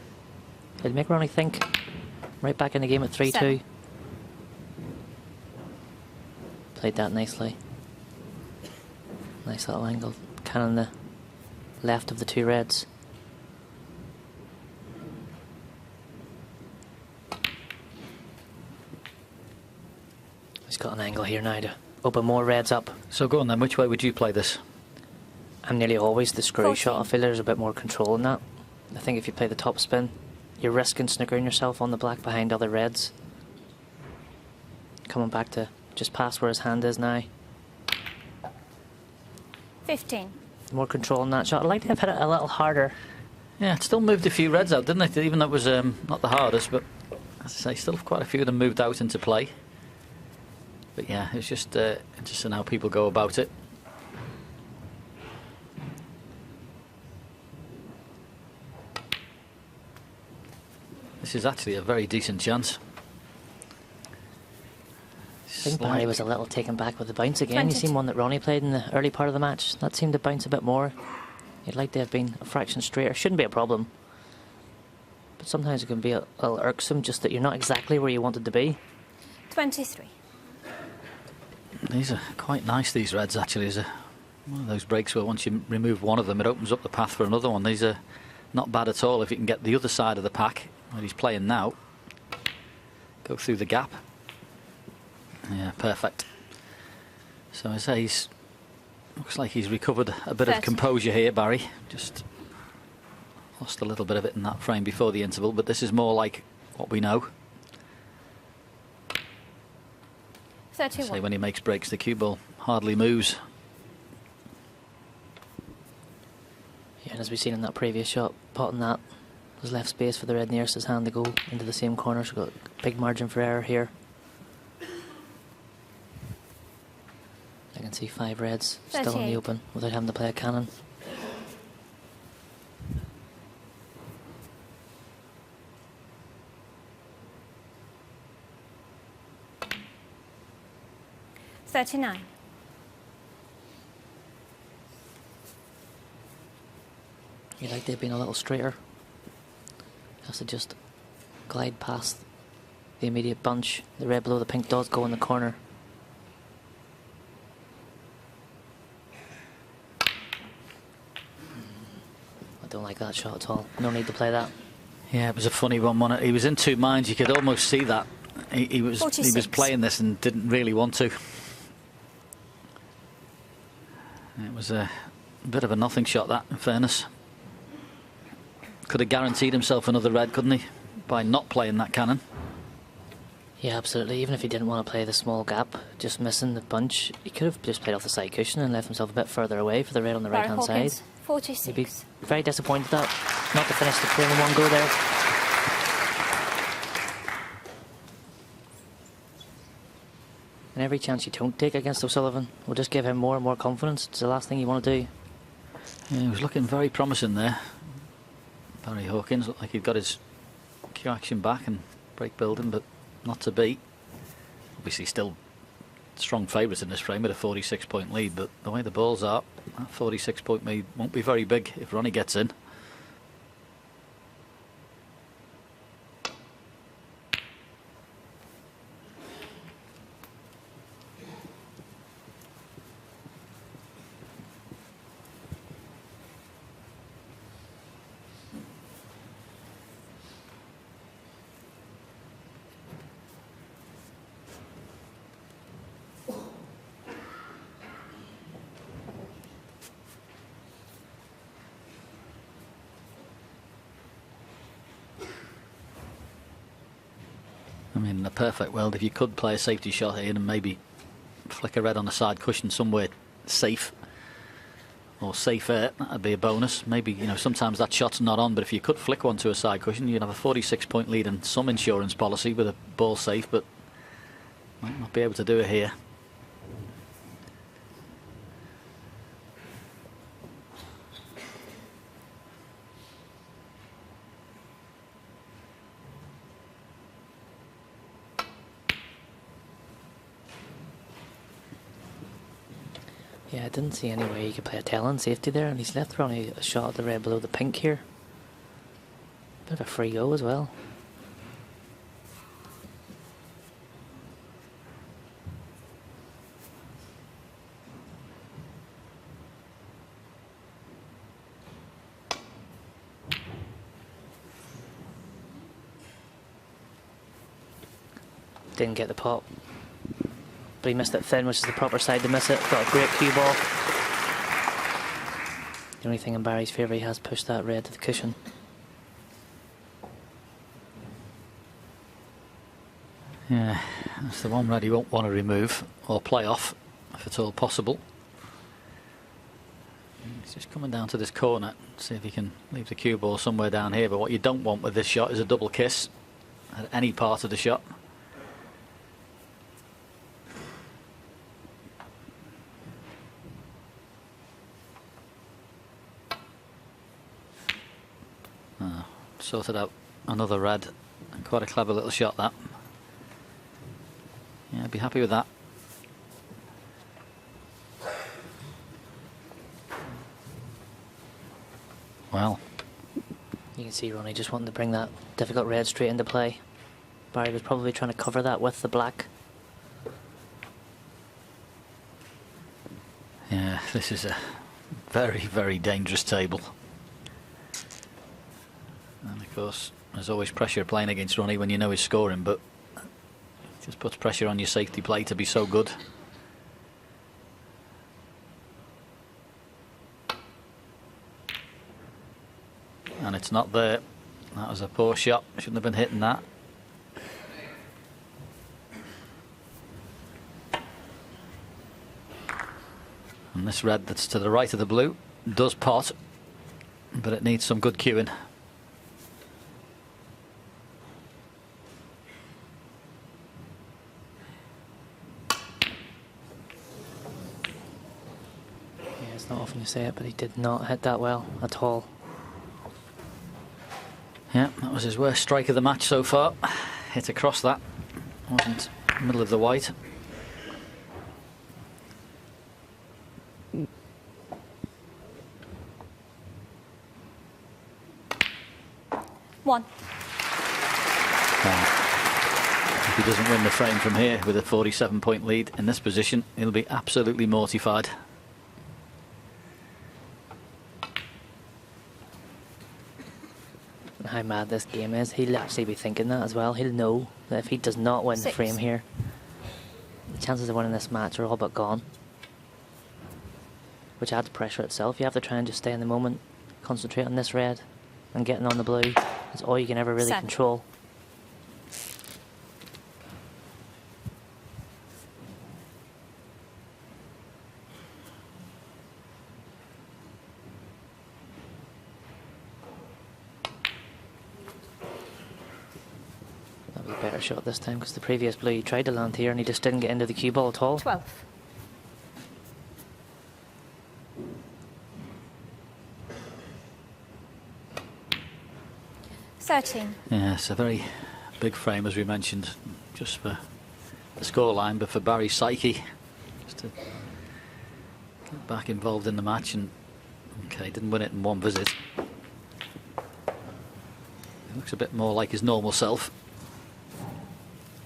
It'd make Ronnie think. Right back in the game at 3-2. 7. Played that nicely. Nice little angle. Cannon the left of the 2 reds. He's got an angle here now to open more reds up. So go on then, which way would you play this? I'm nearly always the screw 14. shot. I feel there's a bit more control in that. I think if you play the top spin, you're risking snookering yourself on the black behind other reds. Coming back to just past where his hand is now. 15. More control in that shot. I'd like to have hit it a little harder. Yeah, it still moved a few reds out, didn't it? Even though it was not the hardest, but as I say, still quite a few of them moved out into play. But yeah, it's just interesting how people go about it. This is actually a very decent chance. I think Barry was a little taken back with the bounce again. You seen one that Ronnie played in the early part of the match. That seemed to bounce a bit more. You'd like to have been a fraction straighter. Shouldn't be a problem. But sometimes it can be a little irksome, just that you're not exactly where you wanted to be. 23. These are quite nice, these reds, actually. There's one of those breaks where once you remove one of them, it opens up the path for another one. These are not bad at all if you can get the other side of the pack, where he's playing now. Go through the gap. Yeah, perfect. So I say looks like he's recovered a bit of composure here, Barry. Just lost a little bit of it in that frame before the interval, but this is more like what we know. 31. Say when he makes breaks, the cue ball hardly moves. Yeah, and as we've seen in that previous shot, potting that, there's left space for the red nearest his hand to go into the same corner, so got a big margin for error here. I can see 5 reds still in 38. the open without having to play a cannon. $39. You'd like to have been a little straighter. Has to just glide past the immediate bunch. The red below the pink does go in the corner. I don't like that shot at all. No need to play that. Yeah, it was a funny one, wasn't it? He was in two minds. You could almost see that. He was 46. playing this and didn't really want to. It was a bit of a nothing shot, that, in fairness. Could have guaranteed himself another red, couldn't he? By not playing that cannon. Yeah, absolutely. Even if he didn't want to play the small gap, just missing the bunch, he could have just played off the side cushion and left himself a bit further away for the red on the right-hand side. Hawkins, 46. He'd be very disappointed that not to finish the game in one go there. And every chance you don't take against O'Sullivan will just give him more and more confidence. It's the last thing you want to do. Yeah, he was looking very promising there. Barry Hawkins looked like he'd got his cue action back and break building, but not to be. Obviously still strong favourites in this frame with a 46-point lead, but the way the balls are, that 46-point lead won't be very big if Ronnie gets in. I mean, in a perfect world, if you could play a safety shot here and maybe flick a red on the side cushion somewhere safe or safer, that'd be a bonus. Maybe, you know, sometimes that shot's not on, but if you could flick one to a side cushion, you'd have a 46-point lead and some insurance policy with a ball safe, but might not be able to do it here. Yeah, I didn't see any way he could play a tell-in safety there, and he's left Ronnie a shot at the red below the pink here. Bit of a free go as well. Didn't get the pop. But he missed it thin, which is the proper side to miss it. Got a great cue ball. The only thing in Barry's favour, he has pushed that red to the cushion. Yeah, that's the one red he won't want to remove or play off, if at all possible. He's just coming down to this corner, see if he can leave the cue ball somewhere down here. But what you don't want with this shot is a double kiss at any part of the shot. Sorted out another red. Quite a clever little shot, that. Yeah, I'd be happy with that. Well, You can see Ronnie just wanting to bring that difficult red straight into play. Barry was probably trying to cover that with the black. yeah, this is a very, very dangerous table. And of course, there's always pressure playing against Ronnie when you know he's scoring, but it just puts pressure on your safety play to be so good. And it's not there. That was a poor shot. Shouldn't have been hitting that. And this red that's to the right of the blue does pot, but it needs some good cueing. Yeah, it's not often you say it, but he did not hit that well at all. Yeah, that was his worst strike of the match so far. Hit across that. Wasn't middle of the white. One. If he doesn't win the frame from here with a 47-point lead in this position, he'll be absolutely mortified. How mad this game is. He'll actually be thinking that as well. He'll know that if he does not win the frame here, the chances of winning this match are all but gone. Which adds pressure itself. You have to try and just stay in the moment, concentrate on this red, and getting on the blue. That's all you can ever really control. better shot this time, because the previous blue he tried to land here and he just didn't get into the cue ball at all. 12. Yeah, it's a very big frame, as we mentioned, just for the scoreline, but for Barry's psyche, just to get back involved in the match. And okay, didn't win it in one visit. He looks a bit more like his normal self,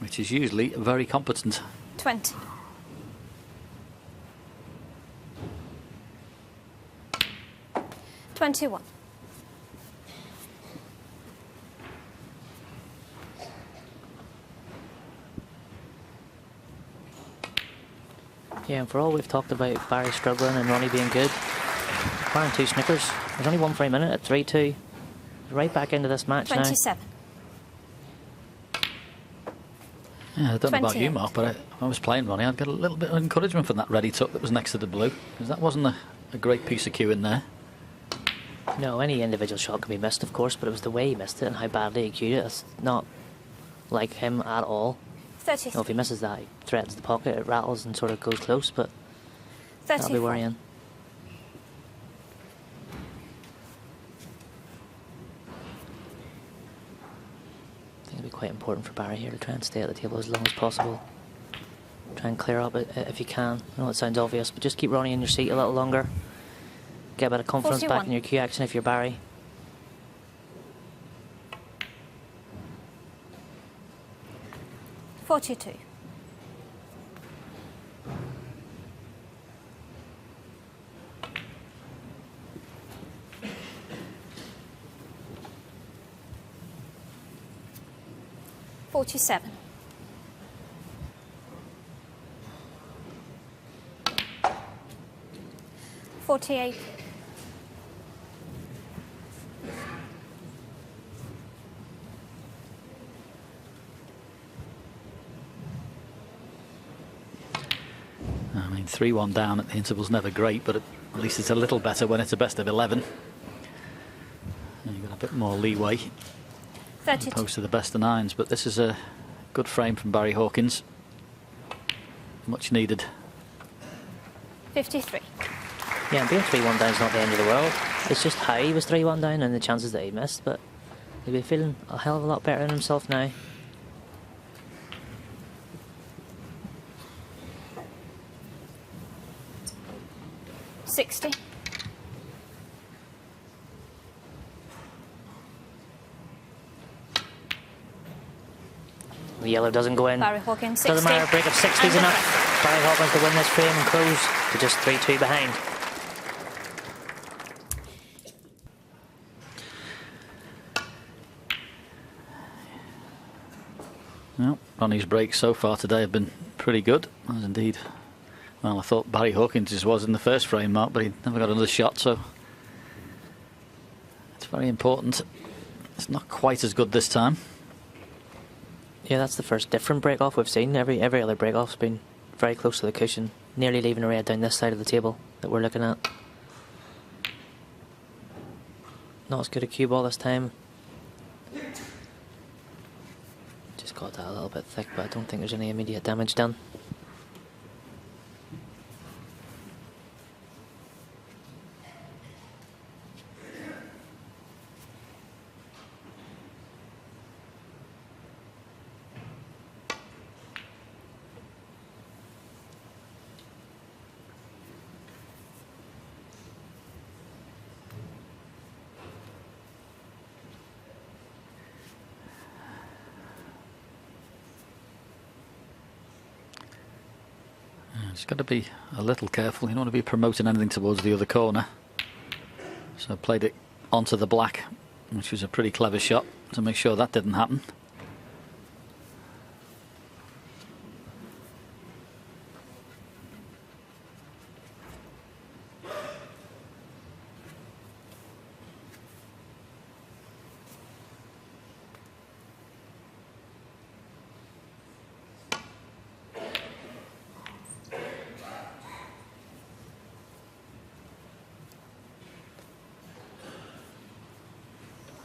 which is usually very competent. 20. $21. Yeah, and for all we've talked about Barry struggling and Ronnie being good, acquiring 2 snookers, there's only one frame in it at 3-2. Right back into this match 27. Yeah, I don't know about 28. you, Mark, but if I was playing Ronnie, I'd get a little bit of encouragement from that ready tuck that was next to the blue, because that wasn't a great piece of cue in there. now. No, any individual shot can be missed, of course, but it was the way he missed it and how badly he cued it. It's not like him at all. 30. No, if he misses that, he threatens the pocket, it rattles and sort of goes close, but that'll be 34. worrying. I think it'll be quite important for Barry here to try and stay at the table as long as possible. Try and clear up if you can. I know it sounds obvious, but just keep Ronnie in your seat a little longer. Get a bit of confidence 41. back in your cue action if you're Barry. $42. $47. $48. I mean, 3-1 down at the interval's never great, but at least it's a little better when it's a best of 11. And you've got a bit more leeway as 32. opposed to the best of 9s, but this is a good frame from Barry Hawkins. Much needed. 53. Yeah, and being 3-1 down is not the end of the world. It's just how he was 3-1 down and the chances that he missed, but he'll be feeling a hell of a lot better in himself now. $60. The yellow doesn't go in. Barry Hawkins, 60. Doesn't matter, a break of 60 is enough. Barry Hawkins to win this frame and close to just 3-2 behind. Well, Ronnie's breaks so far today have been pretty good, as indeed, well, I thought Barry Hawkins was in the first frame, Mark, but he never got another shot, so it's very important. It's not quite as good this time. Yeah, that's the first different break-off we've seen. Every other break-off's been very close to the cushion, nearly leaving a red down this side of the table that we're looking at. Not as good a cue ball this time. Just got that a little bit thick, but I don't think there's any immediate damage done. Just got to be a little careful. You don't want to be promoting anything towards the other corner. So I played it onto the black, which was a pretty clever shot to make sure that didn't happen.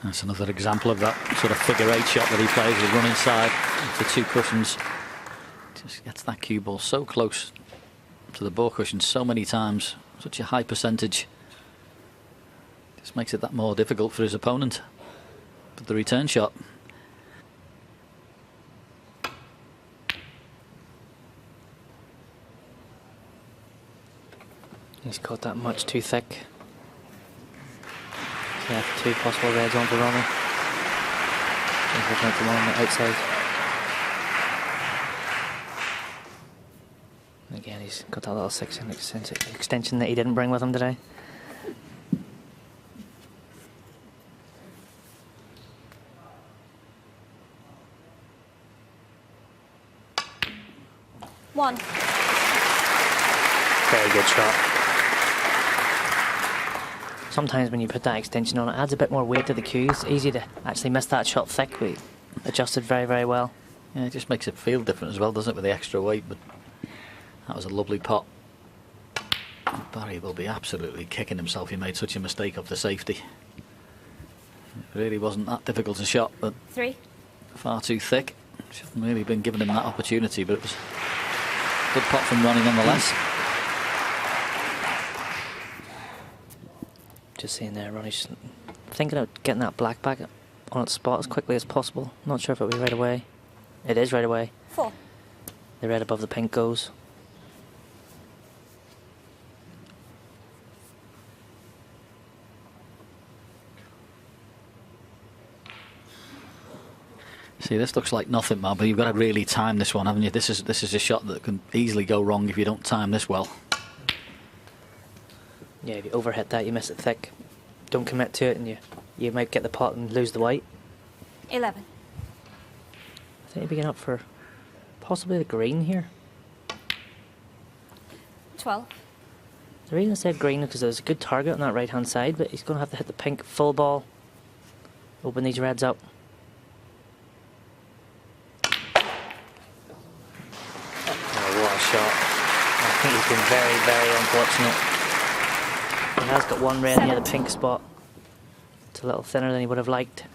That's another example of that sort of figure 8 shot that he plays. With run inside to 2 cushions. Just gets that cue ball so close to the ball cushion so many times. Such a high percentage. Just makes it that more difficult for his opponent. But the return shot. He's got that much too thick. Yeah, 2 possible reds on for Ronnie. He's looking at them on the outside. And again, he's got that little 6-inch extension that he didn't bring with him today. One. Very good shot. Sometimes when you put that extension on, it adds a bit more weight to the cue. It's easy to actually miss that shot thick, but adjusted very, very well. Yeah, it just makes it feel different as well, doesn't it, with the extra weight? But that was a lovely pot. Barry will be absolutely kicking himself. He made such a mistake off the safety. It really wasn't that difficult a shot, but 3. far too thick. Shouldn't really been given him that opportunity, but it was a good pot from Ronnie nonetheless. Just seeing there, Ronnie's thinking of getting that black back on its spot as quickly as possible. Not sure if it'll be right away. It is right away. 4. The red above the pink goes. See, this looks like nothing, man, but you've got to really time this one, haven't you? This is a shot that can easily go wrong if you don't time this well. Yeah, if you overhit that, you miss it thick. Don't commit to it, and you might get the pot and lose the white. 11. I think he'd be getting up for possibly the green here. 12. The reason I said green is because there's a good target on that right-hand side, but he's going to have to hit the pink full ball. Open these reds up. Oh, what a shot. I think he's been very, very unfortunate. He has got one red near the pink spot. It's a little thinner than he would have liked.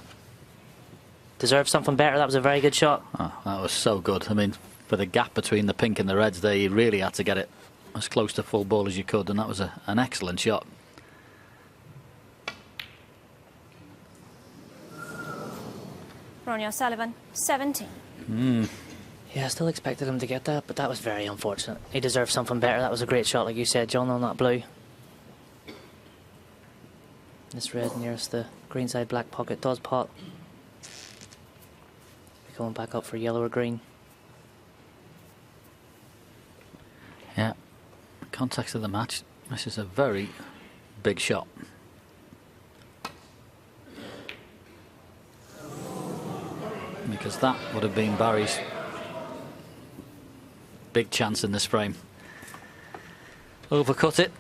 Deserved something better. That was a very good shot. Oh, that was so good. I mean, for the gap between the pink and the reds there, you really had to get it as close to full ball as you could, and that was an excellent shot. RonnieO'Sullivan, 17. Yeah, I still expected him to get that, but that was very unfortunate. He deserved something better. That was a great shot, like you said, John, on that blue. This red nearest the greenside black pocket does pot. Going back up for yellow or green. Yeah, context of the match, this is a very big shot. Because that would have been Barry's big chance in this frame. Overcut it.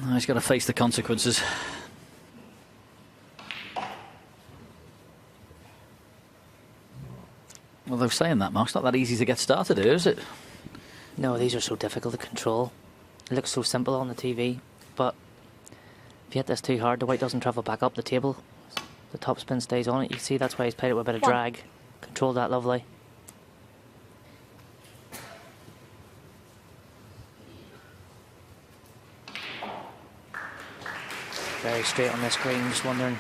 Now he's got to face the consequences. Well, they're saying that, Mark. It's not that easy to get started here, is it? No, these are so difficult to control. It looks so simple on the TV, but if you hit this too hard, the white doesn't travel back up the table. The top spin stays on it. You can see that's why he's played it with a bit of drag. Controlled that lovely. Very straight on this green. Just wondering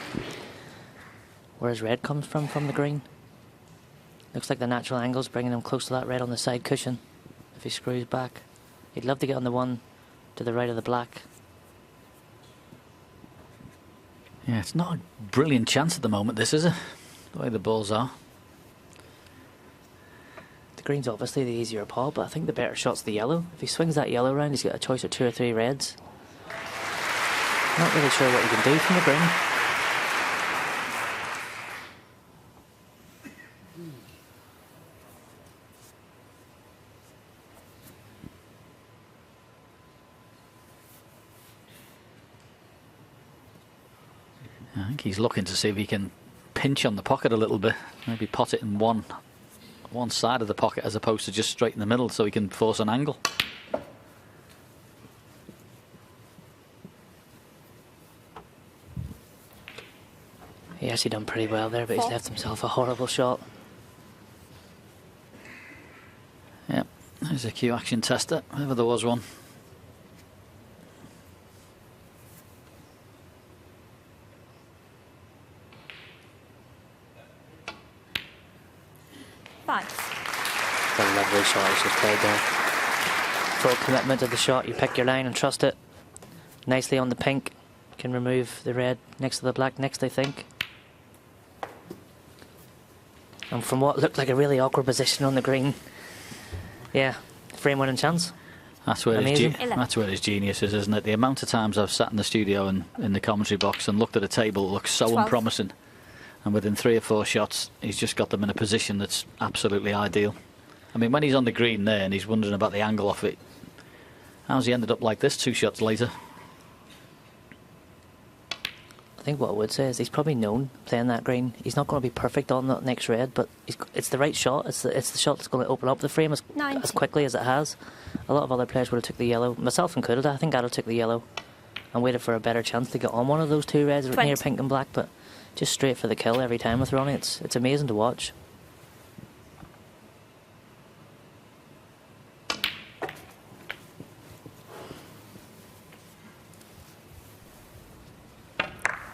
where his red comes from the green. Looks like the natural angle's bringing him close to that red on the side cushion. If he screws back, he'd love to get on the one to the right of the black. Yeah, it's not a brilliant chance at the moment, this, is it? The way the balls are. The green's obviously the easier pot, but I think the better shot's the yellow. If he swings that yellow round, he's got a choice of 2 or 3 reds. Not really sure what he can do from the green. I think he's looking to see if he can pinch on the pocket a little bit. Maybe pot it in one side of the pocket as opposed to just straight in the middle, so he can force an angle. He actually done pretty well there, but he's left himself a horrible shot. Yep, there's a Q action tester, if ever there was one. It's a lovely shot he's just played there. Full commitment to the shot. You pick your line and trust it. Nicely on the pink. Can remove the red next to the black next, I think. And from what looked like a really awkward position on the green, yeah, frame winning chance. That's where his genius is, isn't it? The amount of times I've sat in the studio and in the commentary box and looked at a table that looks so unpromising, and within 3 or 4 shots he's just got them in a position that's absolutely ideal. I mean, when he's on the green there and he's wondering about the angle off it, how's he ended up like this 2 shots later? I think what I would say is he's probably known playing that green. He's not going to be perfect on that next red, but it's the right shot. It's the shot that's going to open up the frame as quickly as it has. A lot of other players would have took the yellow, myself included. I think I'd have took the yellow and waited for a better chance to get on one of those 2 reds near pink and black, but just straight for the kill every time with Ronnie. It's amazing to watch.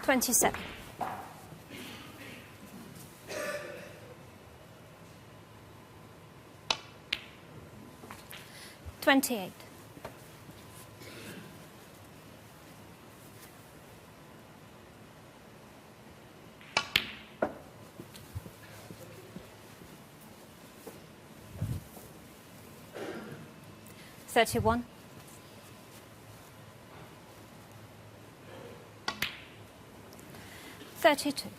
$27. 28. 31. 32.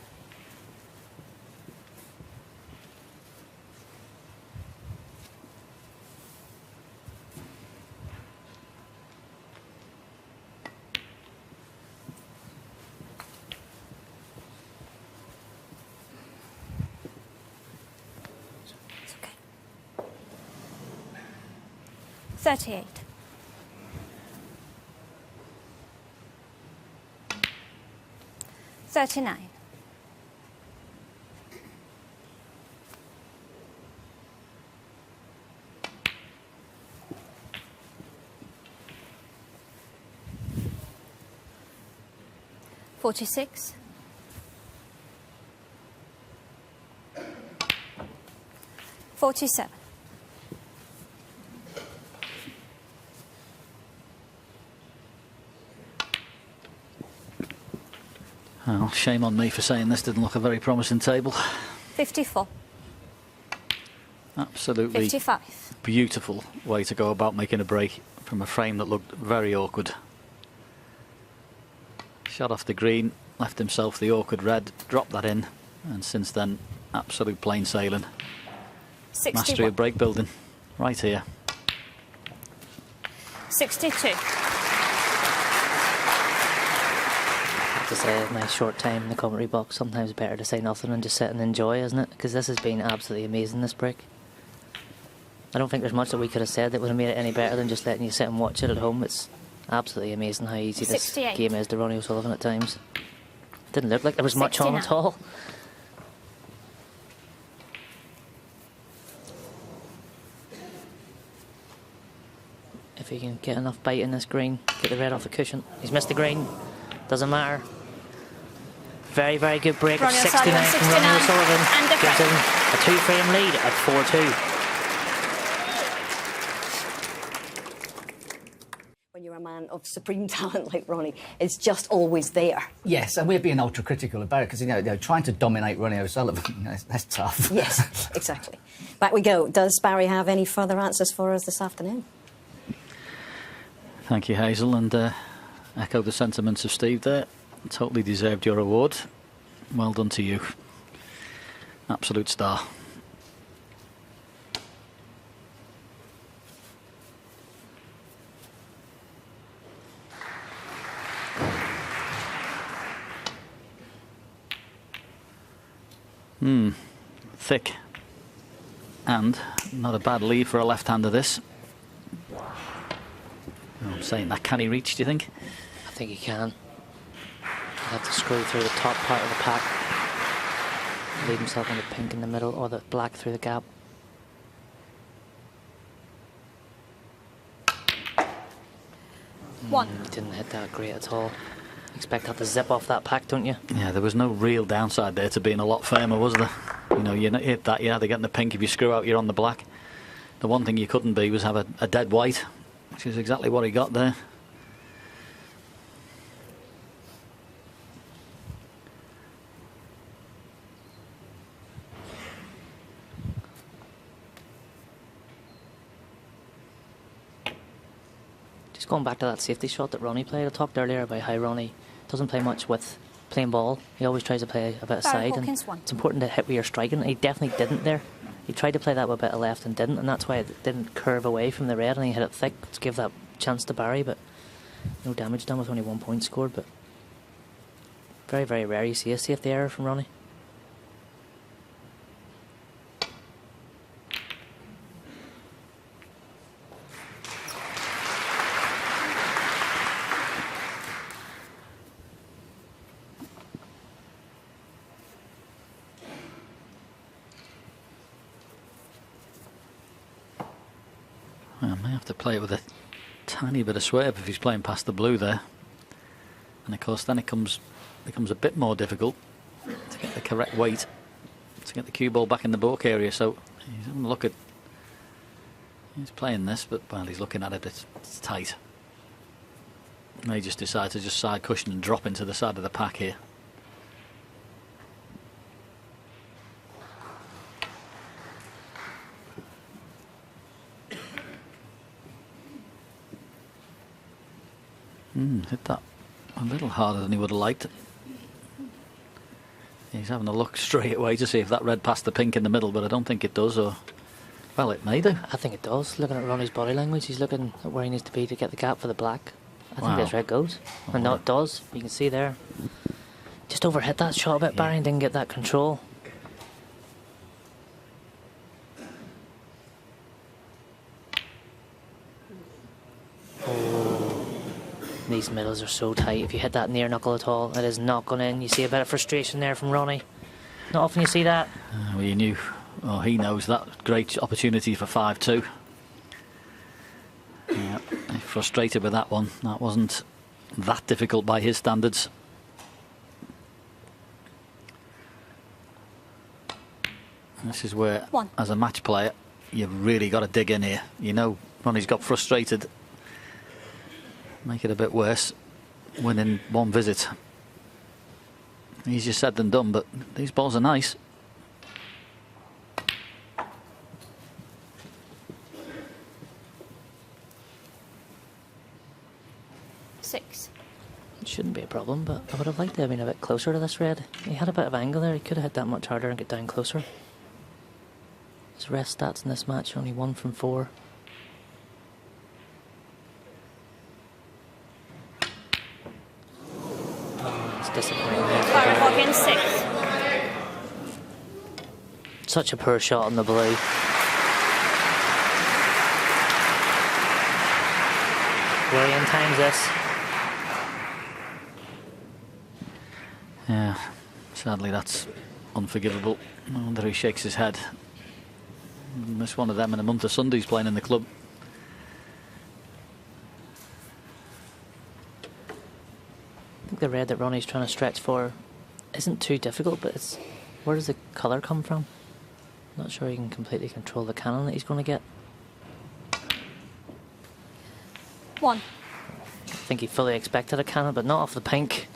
38. 39. 46. 47. Well, shame on me for saying this didn't look a very promising table. 54. Absolutely 55. beautiful way to go about making a break from a frame that looked very awkward. Shot off the green, left himself the awkward red, dropped that in, and since then, absolute plain sailing. 61. Mastery of break building, right here. 62. To say in my short time in the commentary box, sometimes it's better to say nothing and just sit and enjoy, isn't it? Because this has been absolutely amazing, this break. I don't think there's much that we could have said that would have made it any better than just letting you sit and watch it at home. It's absolutely amazing how easy this 68. game is to Ronnie O'Sullivan at times. Didn't look like there was much on at all. If he can get enough bite in this green, get the red off the cushion. He's missed the green, doesn't matter. Very, very good break of 69 from Ronnie O'Sullivan. Gives him a 2-frame lead at 4-2. When you're a man of supreme talent like Ronnie, it's just always there. Yes, and we're being ultra critical about it because trying to dominate Ronnie O'Sullivan, that's tough. Yes, exactly. Back we go. Does Barry have any further answers for us this afternoon? Thank you, Hazel, and echo the sentiments of Steve there. Totally deserved your award. Well done to you. Absolute star. Thick. And not a bad lead for a left-hander, this. I'm saying that, can he reach, do you think? I think he can. He'll have to screw through the top part of the pack. leave himself on the pink in the middle or the black through the gap. One. He didn't hit that great at all. Expect that to zip off that pack, don't you? Yeah, there was no real downside there to being a lot firmer, was there? You know, you hit that, you either get in the pink. If you screw out, you're on the black. The one thing you couldn't be was have a dead white, which is exactly what he got there. Just going back to that safety shot that Ronnie played, I talked earlier about how Ronnie doesn't play much with playing ball. He always tries to play a bit of side, and it's important to hit where you're striking. He definitely didn't there. He tried to play that with a bit of left and didn't, and that's why it didn't curve away from the red, and he hit it thick to give that chance to Barry, but no damage done with only 1 point scored. But very, very rare you see a safety error from Ronnie. I may have to play it with a tiny bit of swerve if he's playing past the blue there. And of course then it becomes a bit more difficult to get the correct weight to get the cue ball back in the balk area. So he's having a look at, he's playing this, but while he's looking at it, it's tight. May just decide to just side cushion and drop into the side of the pack here. Hit that a little harder than he would have liked. He's having a look straight away to see if that red passed the pink in the middle, but I don't think it does. Or, well, it may do. I think it does. Looking at Ronnie's body language, he's looking at where he needs to be to get the gap for the black. I think this red goes. And no, it does. You can see there. Just overhit that shot a bit, Barry, and didn't get that control. These middles are so tight. If you hit that near knuckle at all, it is not going in. You see a bit of frustration there from Ronnie. Not often you see that. Well, you knew, or he knows, that great opportunity for 5-2. Yeah, frustrated with that one. That wasn't that difficult by his standards. This is where, as a match player, you've really got to dig in here. You know, Ronnie's got frustrated. Make it a bit worse, winning one visit. Easier said than done, but these balls are nice. Six. It shouldn't be a problem, but I would have liked to have been a bit closer to this red. He had a bit of angle there. He could have hit that much harder and get down closer. His rest stats in this match, only 1 from 4. Disappointing. Hawkins, 6. Such a poor shot on the blue. William times this. Yeah, sadly that's unforgivable. I wonder he shakes his head. Miss one of them in a month of Sundays playing in the club. I think the red that Ronnie's trying to stretch for isn't too difficult, but it's where does the colour come from? Not sure he can completely control the cannon that he's going to get. 1. I think he fully expected a cannon, but not off the pink.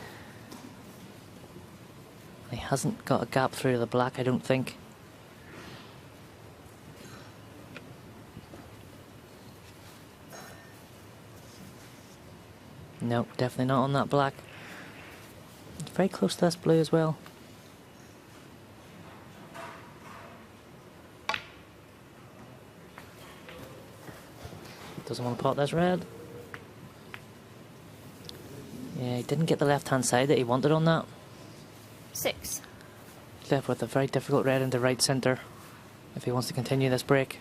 He hasn't got a gap through the black, I don't think. No, definitely not on that black. It's very close to this blue as well. Doesn't want to pot this red. Yeah, he didn't get the left-hand side that he wanted on that. 6. Left with a very difficult red into right centre if he wants to continue this break.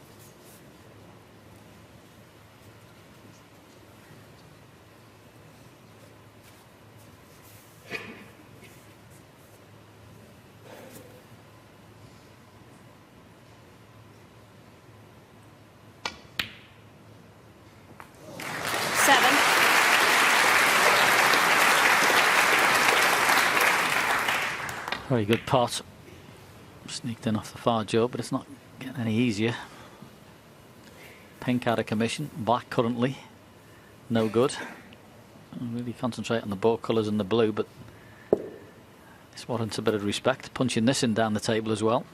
Very good pot. Sneaked in off the far jaw, but it's not getting any easier. Pink out of commission, black currently. No good. I'll really concentrate on the ball colours and the blue, but this warrants a bit of respect. Punching this in down the table as well.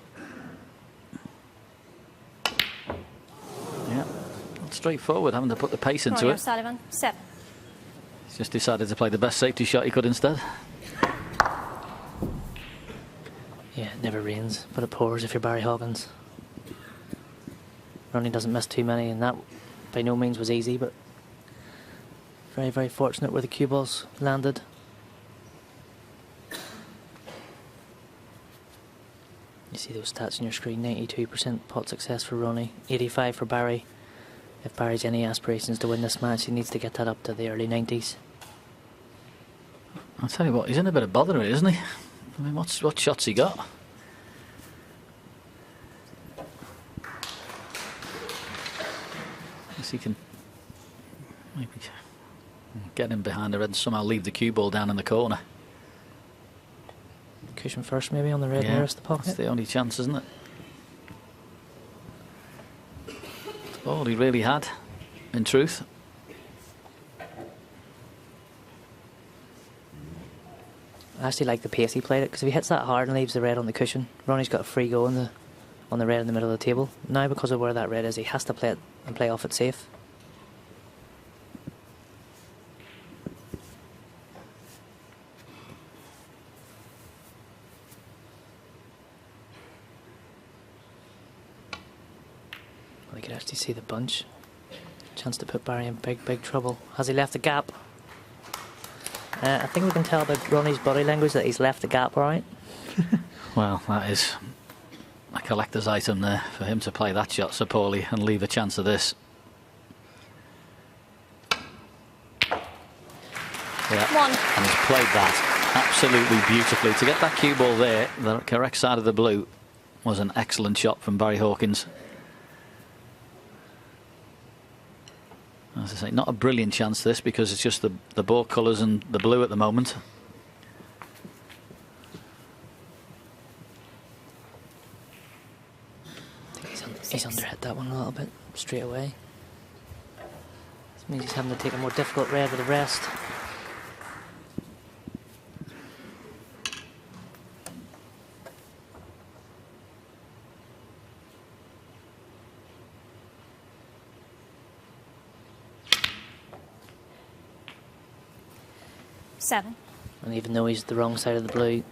Yeah, not straightforward, having to put the pace into Ronnie it. O'Sullivan, 7. He's just decided to play the best safety shot he could instead. Yeah, it never rains, but it pours if you're Barry Hawkins. Ronnie doesn't miss too many, and that by no means was easy, but very, very fortunate where the cue balls landed. You see those stats on your screen, 92% pot success for Ronnie, 85 for Barry. If Barry's any aspirations to win this match, he needs to get that up to the early 90s. I'll tell you what, he's in a bit of bother, isn't he? I mean, what shots he got? Guess he can maybe get him behind the red and somehow leave the cue ball down in the corner. Cushion first maybe on the red nearest the pocket. That's the only chance, isn't it? That's all he really had, in truth. I actually like the pace he played it, because if he hits that hard and leaves the red on the cushion, Ronnie's got a free go on the red in the middle of the table. Now, because of where that red is, he has to play it and play off it safe. Well, you could actually see the bunch. Chance to put Barry in big, big trouble. Has he left the gap? I think we can tell by Ronnie's body language that he's left the gap, all right? Well, that is a collector's item there, for him to play that shot so poorly and leave a chance of this. Yeah, 1. and he's played that absolutely beautifully. To get that cue ball there, the correct side of the blue, was an excellent shot from Barry Hawkins. As I say, not a brilliant chance this, because it's just the ball colours and the blue at the moment. I think he's underhit that one a little bit straight away. This means he's having to take a more difficult red with the rest. Seven. And even though he's the wrong side of the blue,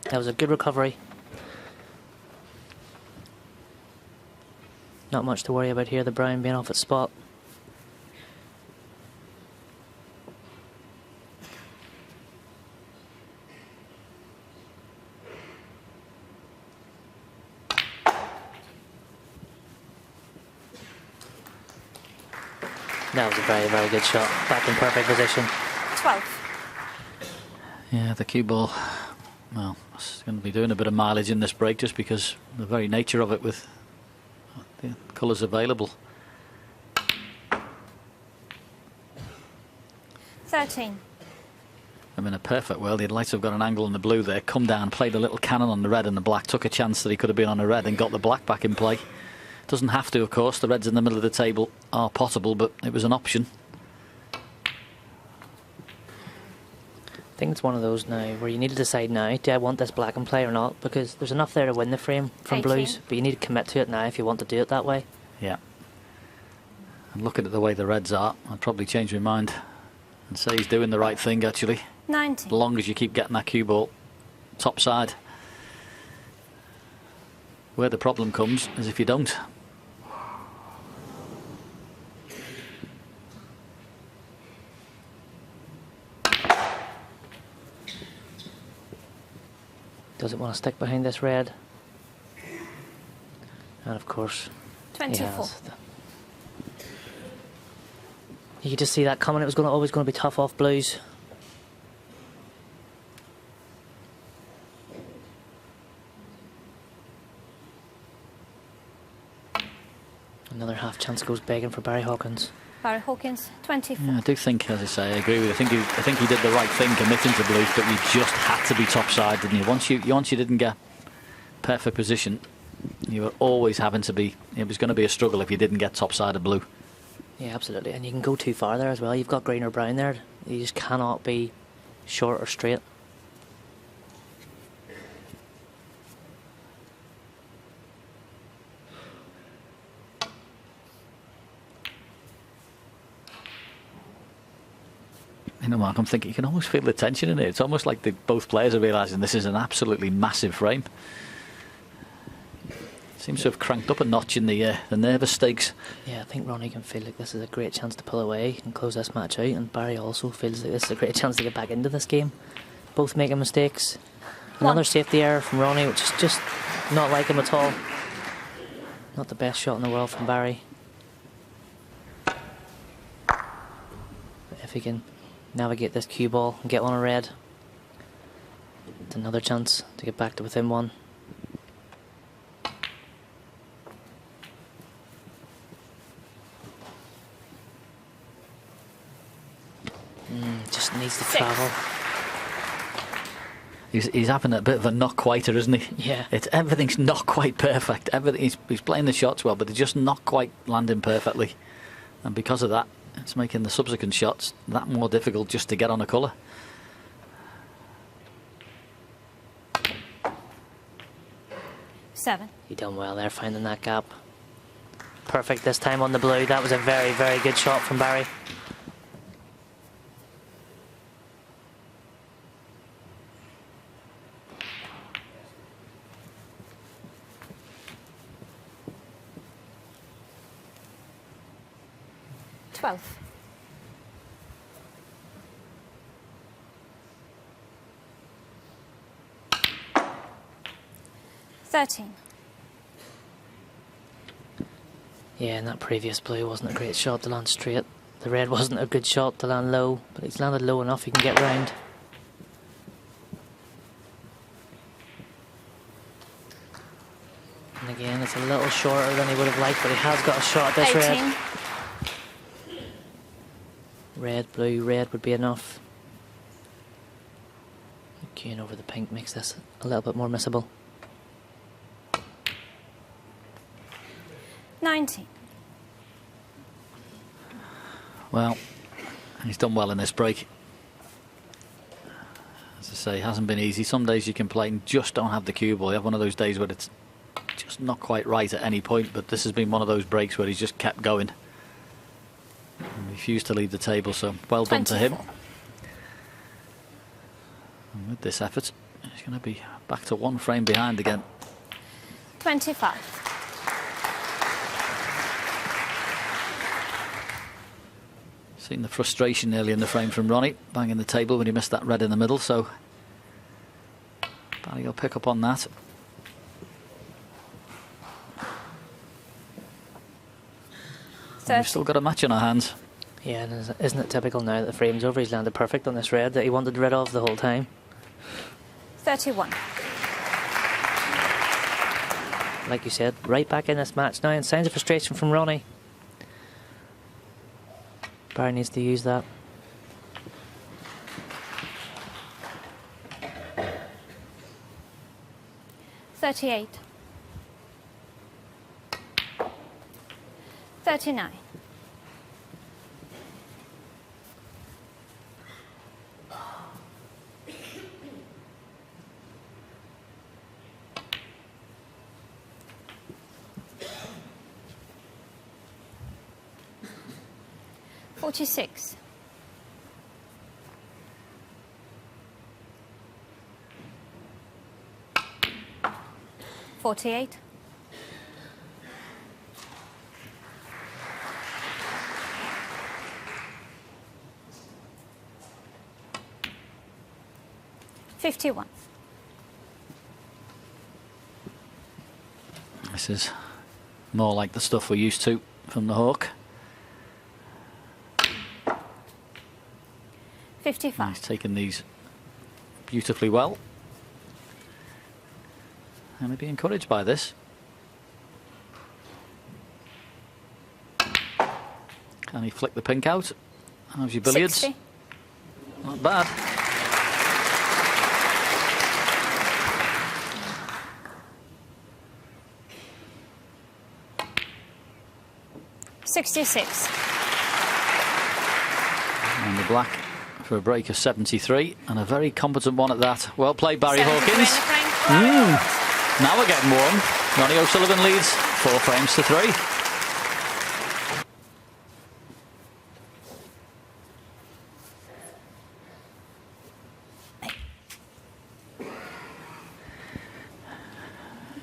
that was a good recovery. Not much to worry about here, the brown being off its spot. That was a very, very good shot. Back in perfect position. 12. Yeah, the cue ball, well, it's going to be doing a bit of mileage in this break, just because the very nature of it with the colours available. 13. I mean, in a perfect world, he'd like to have got an angle on the blue there, come down, played a little cannon on the red and the black, took a chance that he could have been on a red and got the black back in play. Doesn't have to, of course. The reds in the middle of the table are potable, but it was an option. I think it's one of those now where you need to decide now, do I want this black in play or not? Because there's enough there to win the frame from 18. blues, but you need to commit to it now if you want to do it that way. Yeah. And looking at the way the reds are, I'd probably change my mind and say he's doing the right thing, actually. 19. As long as you keep getting that cue ball top side. Where the problem comes is if you don't. Doesn't want to stick behind this red. And of course, 24. You could just see that coming. It was always going to be tough off blues. Another half chance goes begging for Barry Hawkins. Barry Hawkins, 24. Yeah, I do think, as I say, I agree with you. I think he did the right thing committing to blue, but you just had to be topside, didn't you? Once you didn't get perfect position, you were always having to be. It was going to be a struggle if you didn't get topside of blue. Yeah, absolutely. And you can go too far there as well. You've got green or brown there. You just cannot be short or straight. You know, Mark, I'm thinking you can almost feel the tension in it. It's almost like both players are realising this is an absolutely massive frame. Seems to have cranked up a notch in the nervous stakes. Yeah, I think Ronnie can feel like this is a great chance to pull away and close this match out, and Barry also feels like this is a great chance to get back into this game. Both making mistakes. Another safety error from Ronnie, which is just not like him at all. Not the best shot in the world from Barry. But if he can navigate this cue ball and get one on red, it's another chance to get back to within one. Just needs to travel. He's having a bit of a not quiter, isn't he? Yeah. Everything's not quite perfect. He's playing the shots well, but they're just not quite landing perfectly. And because of that, it's making the subsequent shots that more difficult just to get on a colour. Seven. He done well there, finding that gap. Perfect this time on the blue. That was a very, very good shot from Barry. Twelve. Thirteen. Yeah, and that previous blue wasn't a great shot to land straight. The red wasn't a good shot to land low, but it's landed low enough he can get round. And again, it's a little shorter than he would have liked, but he has got a shot at this 18. red. Red, blue, red would be enough. Queuing over the pink makes this a little bit more missable. 19. Well, he's done well in this break. As I say, it hasn't been easy. Some days you can play and just don't have the cue ball. You have one of those days where it's just not quite right at any point, but this has been one of those breaks where he's just kept going and refused to leave the table, so well done to him. And with this effort, he's going to be back to one frame behind again. 25. Seen the frustration early in the frame from Ronnie, banging the table when he missed that red in the middle, so Barry will pick up on that. We've still got a match in our hands. Yeah, and isn't it typical now that the frame's over? He's landed perfect on this red that he wanted rid of the whole time. 31. Like you said, right back in this match now, and signs of frustration from Ronnie. Barry needs to use that. $38. 39. $46. 48. 51. This is more like the stuff we're used to from the Hawk. 55. He's taken these beautifully well. And he'll be encouraged by this. Can he flick the pink out? How's your billiards? 60. Not bad. $66. And the black for a break of 73, and a very competent one at that. Well played, Barry Hawkins. Now we're getting warm. Ronnie O'Sullivan leads 4 frames to 3.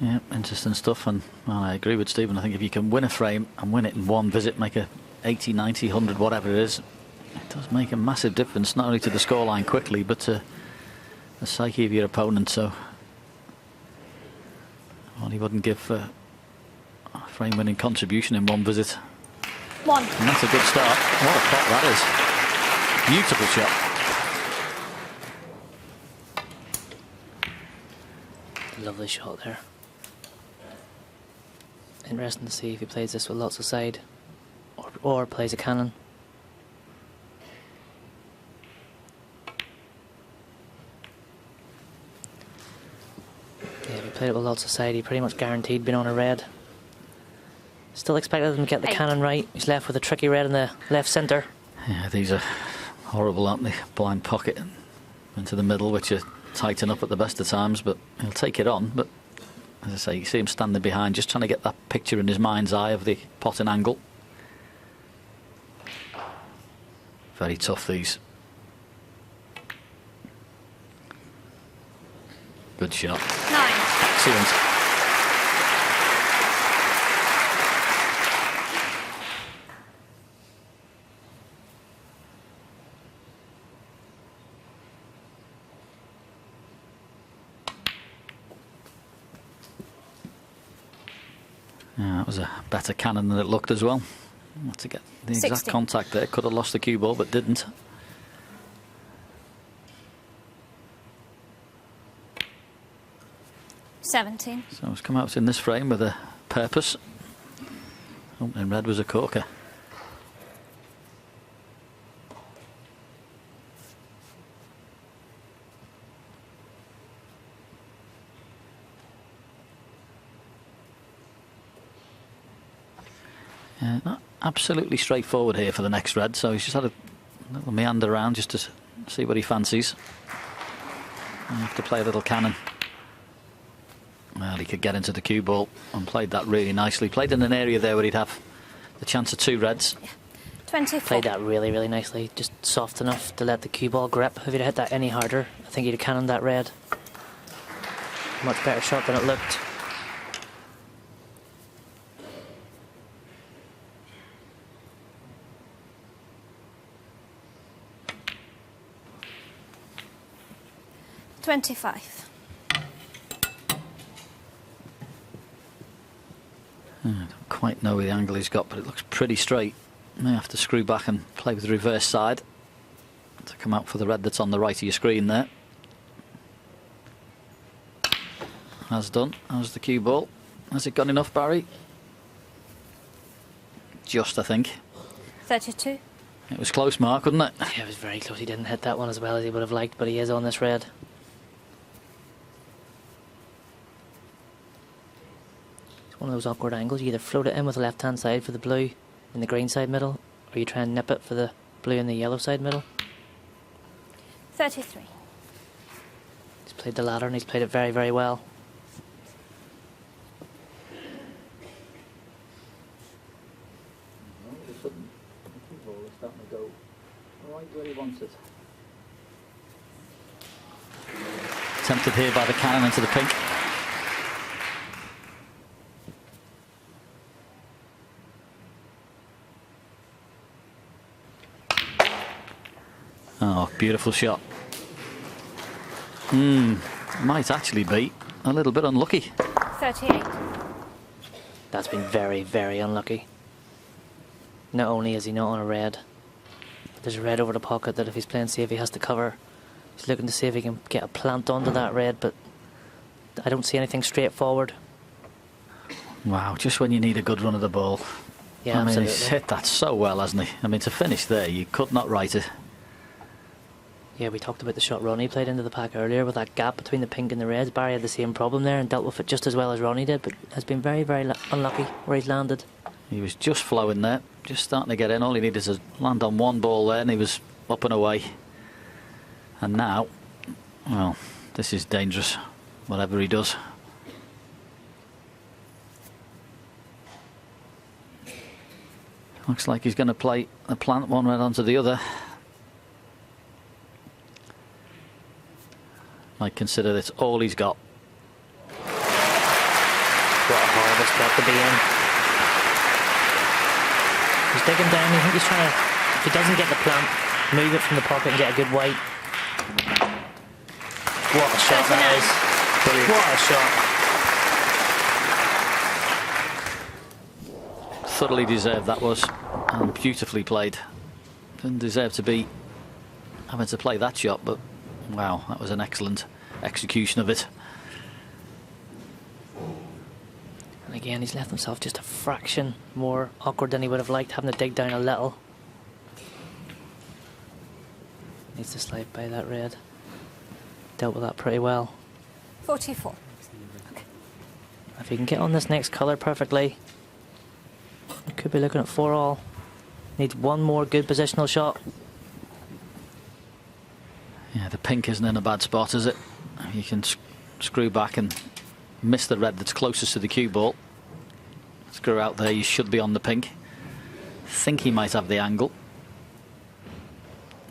Yeah, interesting stuff, and well, I agree with Stephen. I think if you can win a frame and win it in one visit, make a 80, 90, 100, whatever it is, it does make a massive difference, not only to the scoreline quickly, but to the psyche of your opponent. So, well, he wouldn't give a frame-winning contribution in one visit. 1. And that's a good start. What a pot that is. Beautiful shot. Lovely shot there. Interesting to see if he plays this with lots of side or plays a cannon. Yeah, if he played it with lots of side, he pretty much guaranteed being on a red. Still expected him to get the 8. cannon right. He's left with a tricky red in the left centre. Yeah, these are horrible, aren't they? Blind pocket into the middle, which you tighten up at the best of times, but he'll take it on. But as I say, you see him standing behind, just trying to get that picture in his mind's eye of the potting angle. Very tough, these. Good shot. 9. Excellent. Yeah, that was a better cannon than it looked as well. Had to get the exact 60. contact there. Could have lost the cue ball, but didn't. $17. So it's come out in this frame with a purpose. Opening red was a corker. Not absolutely straightforward here for the next red, so he's just had a little meander around just to see what he fancies. And have to play a little cannon. Well, he could get into the cue ball and played that really nicely. Played in an area there where he'd have the chance of 2 reds. 24. Played that really, really nicely. Just soft enough to let the cue ball grip. If he'd hit that any harder, I think he'd have cannoned that red. Much better shot than it looked. $25. I don't quite know the angle he's got, but it looks pretty straight. May have to screw back and play with the reverse side to come out for the red that's on the right of your screen there. Has done. How's the cue ball? Has it got enough, Barry? Just, I think. 32. It was close, Mark, wasn't it? Yeah, it was very close. He didn't hit that one as well as he would have liked, but he is on this red. It's one of those awkward angles. You either float it in with the left-hand side for the blue in the green side middle, or you try and nip it for the blue in the yellow side middle. 33. He's played the latter and he's played it very, very well. Tempted here by the cannon into the pink. Oh, beautiful shot. Might actually be a little bit unlucky. 38. That's been very, very unlucky. Not only is he not on a red, there's a red over the pocket that if he's playing safe he has to cover. He's looking to see if he can get a plant onto that red, but I don't see anything straightforward. Wow, just when you need a good run of the ball. Yeah, I mean, absolutely. he's hit that so well, hasn't he? I mean, to finish there, you could not write it. Yeah, we talked about the shot Ronnie played into the pack earlier with that gap between the pink and the reds. Barry had the same problem there and dealt with it just as well as Ronnie did, but has been very, very unlucky where he's landed. He was just flowing there, just starting to get in. All he needed is to land on one ball there, and he was up and away. And now, well, this is dangerous, whatever he does. Looks like he's going to play the plant one right onto the other. Might consider this all he's got. What a horrible spot to be in. He's digging down. I think he's trying to, if he doesn't get the plant, move it from the pocket and get a good weight. What a shot that is. Brilliant. What a shot. Thoroughly deserved that was, and beautifully played. Didn't deserve to be having to play that shot, but wow, that was an excellent execution of it. And again, he's left himself just a fraction more awkward than he would have liked, having to dig down a little. Needs to slide by that red. Dealt with that pretty well. 44. If he can get on this next colour perfectly, we could be looking at 4-all. Needs one more good positional shot. Yeah, the pink isn't in a bad spot, is it? You can screw back and miss the red that's closest to the cue ball. Screw out there, you should be on the pink. Think he might have the angle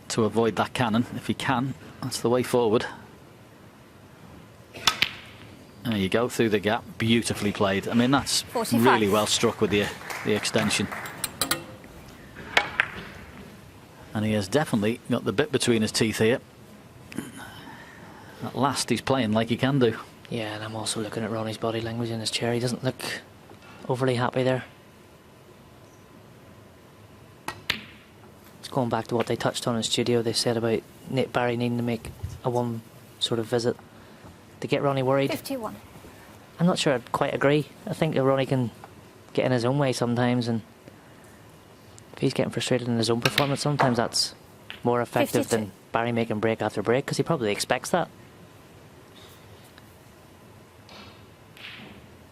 to avoid that cannon. If he can, that's the way forward. There you go, through the gap. Beautifully played. I mean, that's 45. really well struck with the extension. And he has definitely got the bit between his teeth here. At last, he's playing like he can do. Yeah, and I'm also looking at Ronnie's body language in his chair. He doesn't look overly happy there. It's going back to what they touched on in studio. They said about Barry needing to make a one sort of visit to get Ronnie worried. 51. I'm not sure I'd quite agree. I think that Ronnie can get in his own way sometimes, and if he's getting frustrated in his own performance, sometimes that's more effective 52. than Barry making break after break, because he probably expects that.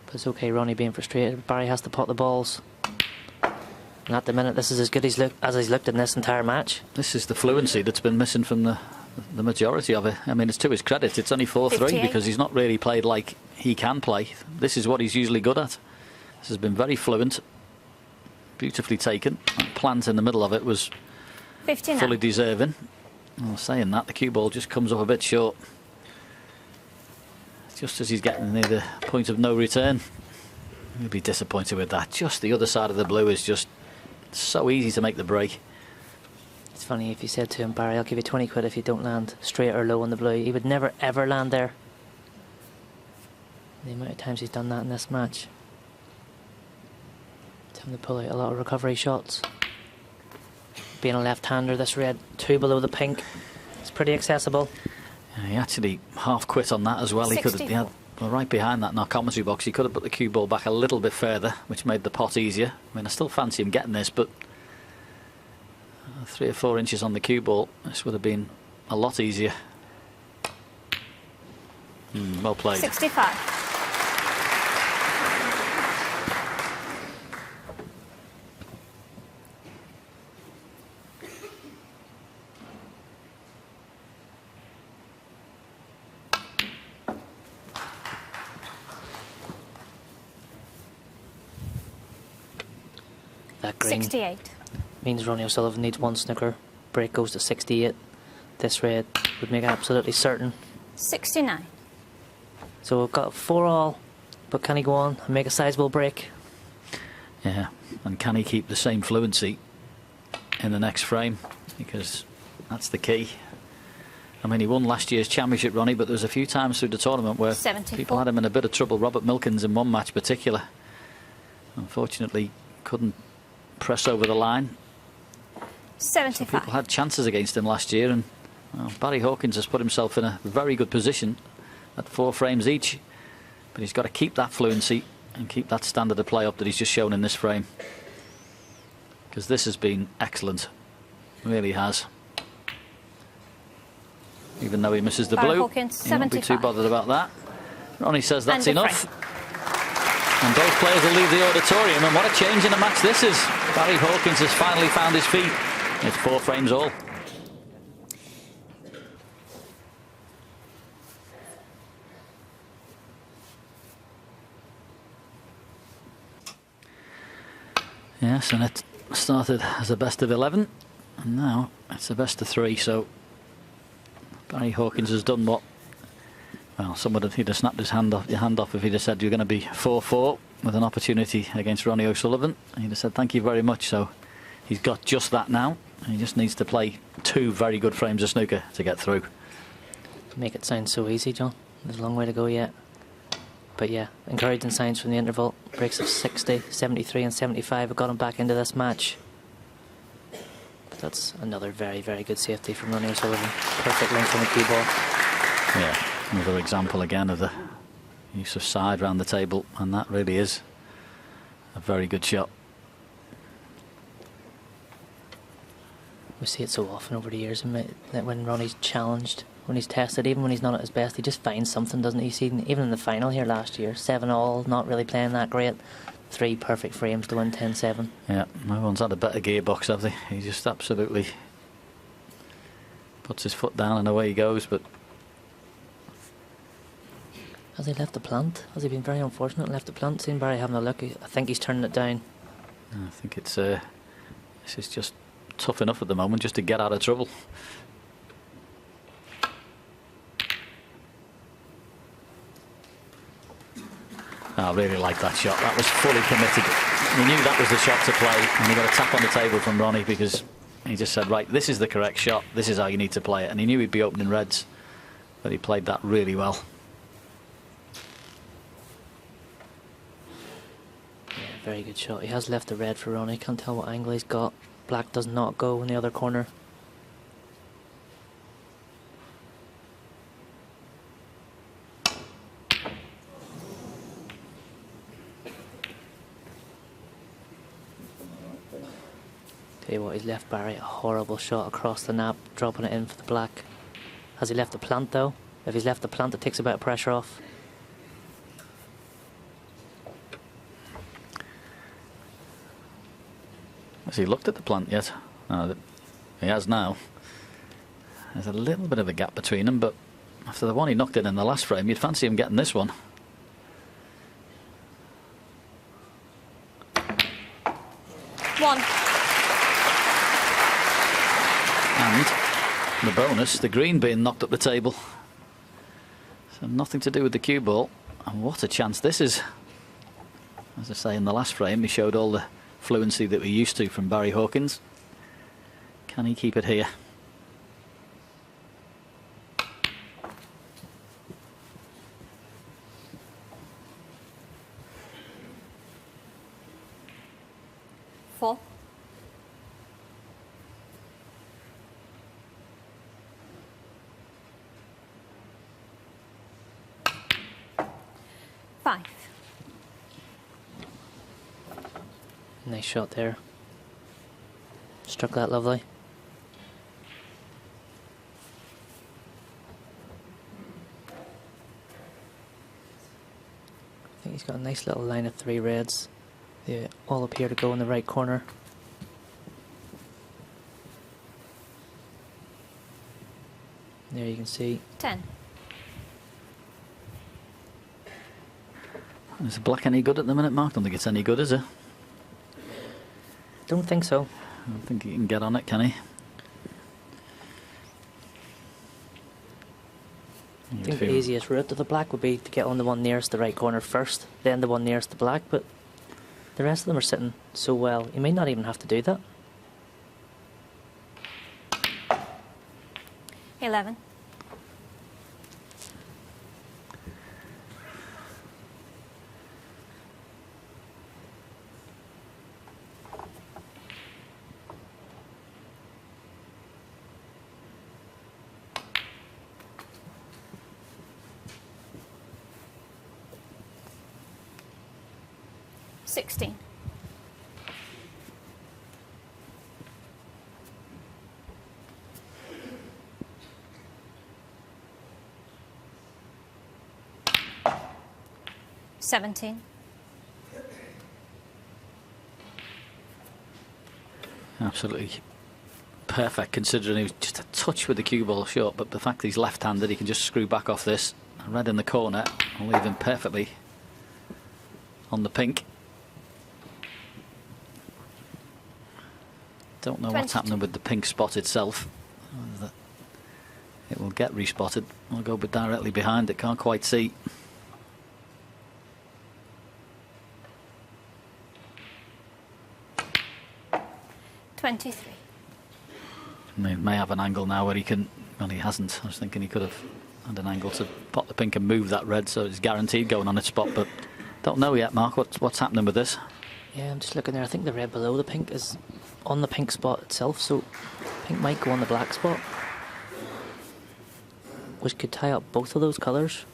But it's okay, Ronnie being frustrated. Barry has to pot the balls. And at the minute, this is as good as he's looked in this entire match. This is the fluency that's been missing from the majority of it. I mean, it's to his credit. It's only 4-3 58. because he's not really played like he can play. This is what he's usually good at. This has been very fluent. Beautifully taken. That plant in the middle of it was 59. fully deserving. Well, saying that, the cue ball just comes up a bit short. Just as he's getting near the point of no return. He'll be disappointed with that. Just the other side of the blue is just so easy to make the break. It's funny, if you said to him, Barry, I'll give you 20 quid if you don't land straight or low on the blue, he would never ever land there. The amount of times he's done that in this match. Time to pull out a lot of recovery shots. Being a left-hander, this red 2 below the pink, it's pretty accessible. Yeah, he actually half quit on that as well. He could have, 64. well, right behind that in our commentary box, he could have put the cue ball back a little bit further, which made the pot easier. I mean, I still fancy him getting this, but 3 or 4 inches on the cue ball, this would have been a lot easier. Well played. 65. That green 68. means Ronnie O'Sullivan needs 1 snooker. Break goes to 68. This red would make it absolutely certain. 69. So we've got 4-all, but can he go on and make a sizable break? Yeah, and can he keep the same fluency in the next frame? Because that's the key. I mean, he won last year's championship, Ronnie, but there was a few times through the tournament where 74. people had him in a bit of trouble. Robert Milkins in one match particular. Unfortunately, couldn't press over the line. So 75. people had chances against him last year, and well, Barry Hawkins has put himself in a very good position at 4 frames each. But he's got to keep that fluency and keep that standard of play up that he's just shown in this frame. because this has been excellent. It really has. Even though he misses the blue, Hawkins, he won't be too 75. bothered about that. Ronnie says that's And a enough. And both players will leave the auditorium, and what a change in a match this is. Barry Hawkins has finally found his feet. It's 4 frames all. Yes, and it started as a best of 11, and now it's a best of 3, so Barry Hawkins has done what, well, he'd have snapped his hand off if he'd have said you're going to be 4-4 with an opportunity against Ronnie O'Sullivan. He'd have said thank you very much. So he's got just that now, and he just needs to play 2 very good frames of snooker to get through. Make it sound so easy, John. There's a long way to go yet. But yeah, encouraging signs from the interval. Breaks of 60, 73 and 75 have got him back into this match. But that's another very, very good safety from Ronnie O'Sullivan. Perfect length on the cue ball. Yeah, another example again of the use of side round the table, and that really is a very good shot. We see it so often over the years, that when Ronnie's challenged, when he's tested, even when he's not at his best, he just finds something, doesn't he? See, even in the final here last year, 7-all, not really playing that great. 3 perfect frames to win 10-7. Yeah, no one's had a better gearbox, have they? He just absolutely puts his foot down and away he goes. But has he left the plant? Has he been very unfortunate and left the plant? Seeing Barry having a look, I think he's turning it down. I think it's this is just tough enough at the moment just to get out of trouble. I really like that shot. That was fully committed. He knew that was the shot to play, and he got a tap on the table from Ronnie because he just said, right, this is the correct shot, this is how you need to play it. And he knew he'd be opening reds, but he played that really well. Yeah, very good shot. He has left the red for Ronnie. Can't tell what angle he's got. Black does not go in the other corner. Tell you what, he's left Barry a horrible shot across the nap, dropping it in for the black. Has he left the plant though? If he's left the plant, it takes a bit of pressure off. Has he looked at the plant yet? No, he has now. There's a little bit of a gap between them, but after the one he knocked in the last frame, you'd fancy him getting this one. One. And the bonus, the green being knocked up the table. So nothing to do with the cue ball. And what a chance this is. As I say, in the last frame, he showed all the fluency that we're used to from Barry Hawkins. Can he keep it here? Four. Five. Nice shot there. Struck that lovely. I think he's got a nice little line of 3 reds. They all appear to go in the right corner. There you can see. 10. Is the black any good at the minute, Mark? Don't think it's any good, is it? Don't think so. I don't think he can get on it, can he? I think the easiest route to the black would be to get on the one nearest the right corner first, then the one nearest the black, but the rest of them are sitting so well, you may not even have to do that. 11. 17. Absolutely perfect, considering he was just a touch with the cue ball short, but the fact that he's left-handed, he can just screw back off this. Red in the corner, I'll leave him perfectly on the pink. Don't know what's happening with the pink spot itself. It will get respotted. I'll go directly behind it, can't quite see. $23. May have an angle now where he can. Well, he hasn't. I was thinking he could have had an angle to pot the pink and move that red, so it's guaranteed going on its spot. But don't know yet, Mark. What's happening with this? Yeah, I'm just looking there. I think the red below the pink is on the pink spot itself, so pink might go on the black spot, which could tie up both of those colours.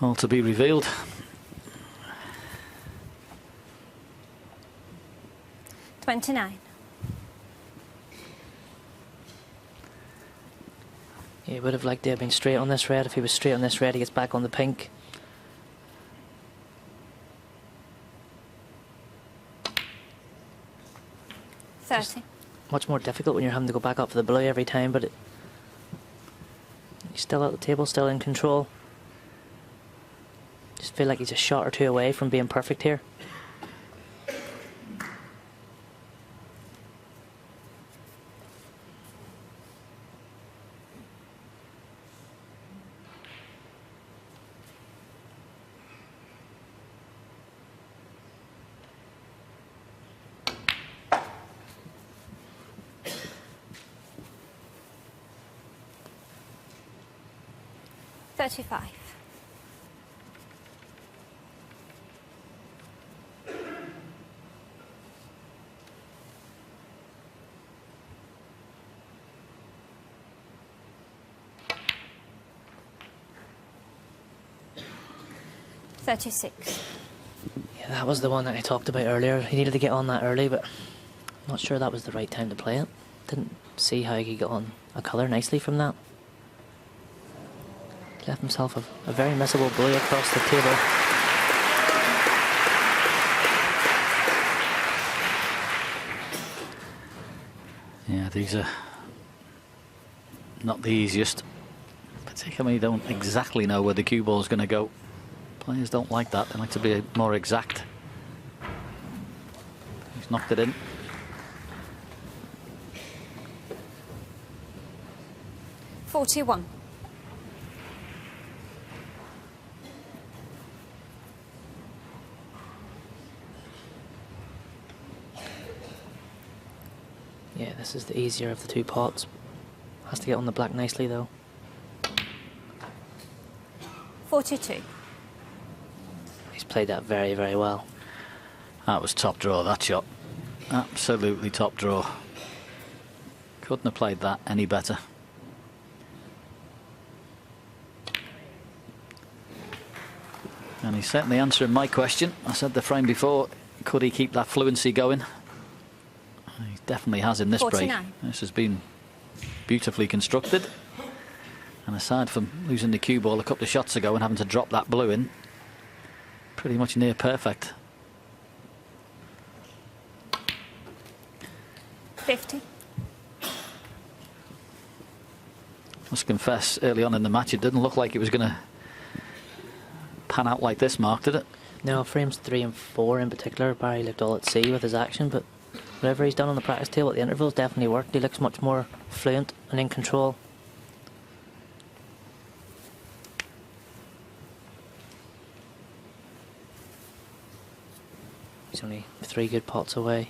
All to be revealed. $29. He would have liked to have been straight on this red. If he was straight on this red, he gets back on the pink. $30. Much more difficult when you're having to go back up for the blue every time, but he's still at the table, still in control. Just feel like he's a shot or two away from being perfect here. $35. $36. Yeah, that was the one that I talked about earlier. He needed to get on that early, but I'm not sure that was the right time to play it. Didn't see how he could get on a colour nicely from that. Left himself a very missable blue across the table. Yeah, these are not the easiest. Particularly, you don't exactly know where the cue ball is going to go. Players don't like that. They like to be more exact. He's knocked it in. $41. Yeah, this is the easier of the two pots. Has to get on the black nicely though. $42. He's played that very, very well. That was top draw, that shot. Absolutely top draw. Couldn't have played that any better. And he's certainly answering my question. I said the frame before, could he keep that fluency going? He definitely has in this 49. break. This has been beautifully constructed. And aside from losing the cue ball a couple of shots ago and having to drop that blue in, pretty much near perfect. 50. Must confess, early on in the match, it didn't look like it was going to pan out like this, Mark, did it? No, frames 3 and 4 in particular, Barry looked all at sea with his action, but whatever he's done on the practice table at the intervals definitely worked. He looks much more fluent and in control. He's only 3 good pots away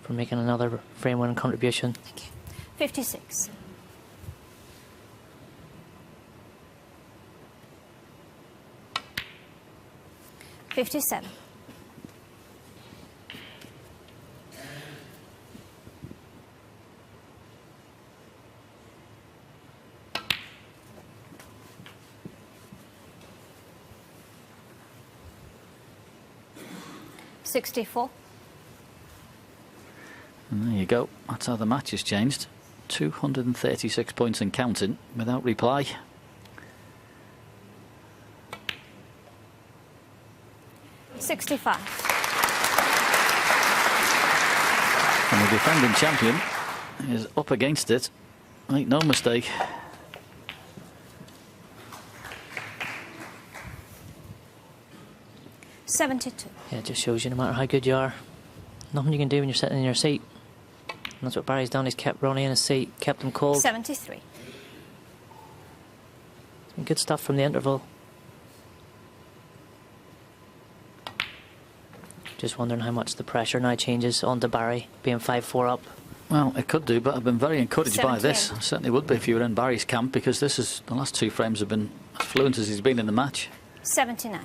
from making another frame winning contribution. Thank you. 56. $57. $64. And And there you go. That's how the match has changed. 236 points and counting without reply. $65. And the defending champion is up against it. Make no mistake. $72. Yeah, it just shows you no matter how good you are, nothing you can do when you're sitting in your seat. And that's what Barry's done. He's kept Ronnie in his seat, kept him cold. 73. Good stuff from the interval. Just wondering how much the pressure now changes onto Barry, being 5-4 up. Well, it could do, but I've been very encouraged by this. 78. I certainly would be if you were in Barry's camp, because this is the last 2 frames have been as fluent as he's been in the match. 79.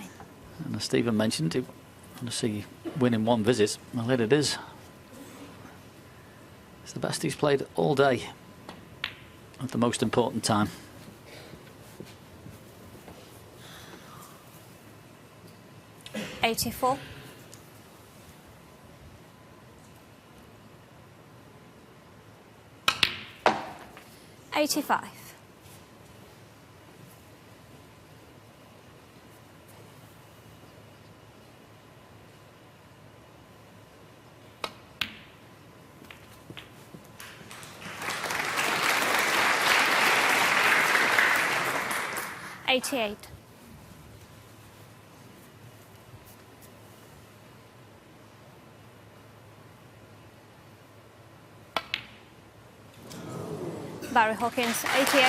And as Stephen mentioned, he want to see win in 1 visit. Well, it is. It's the best he's played all day at the most important time. $84. $85. $88. Barry Hawkins, 88.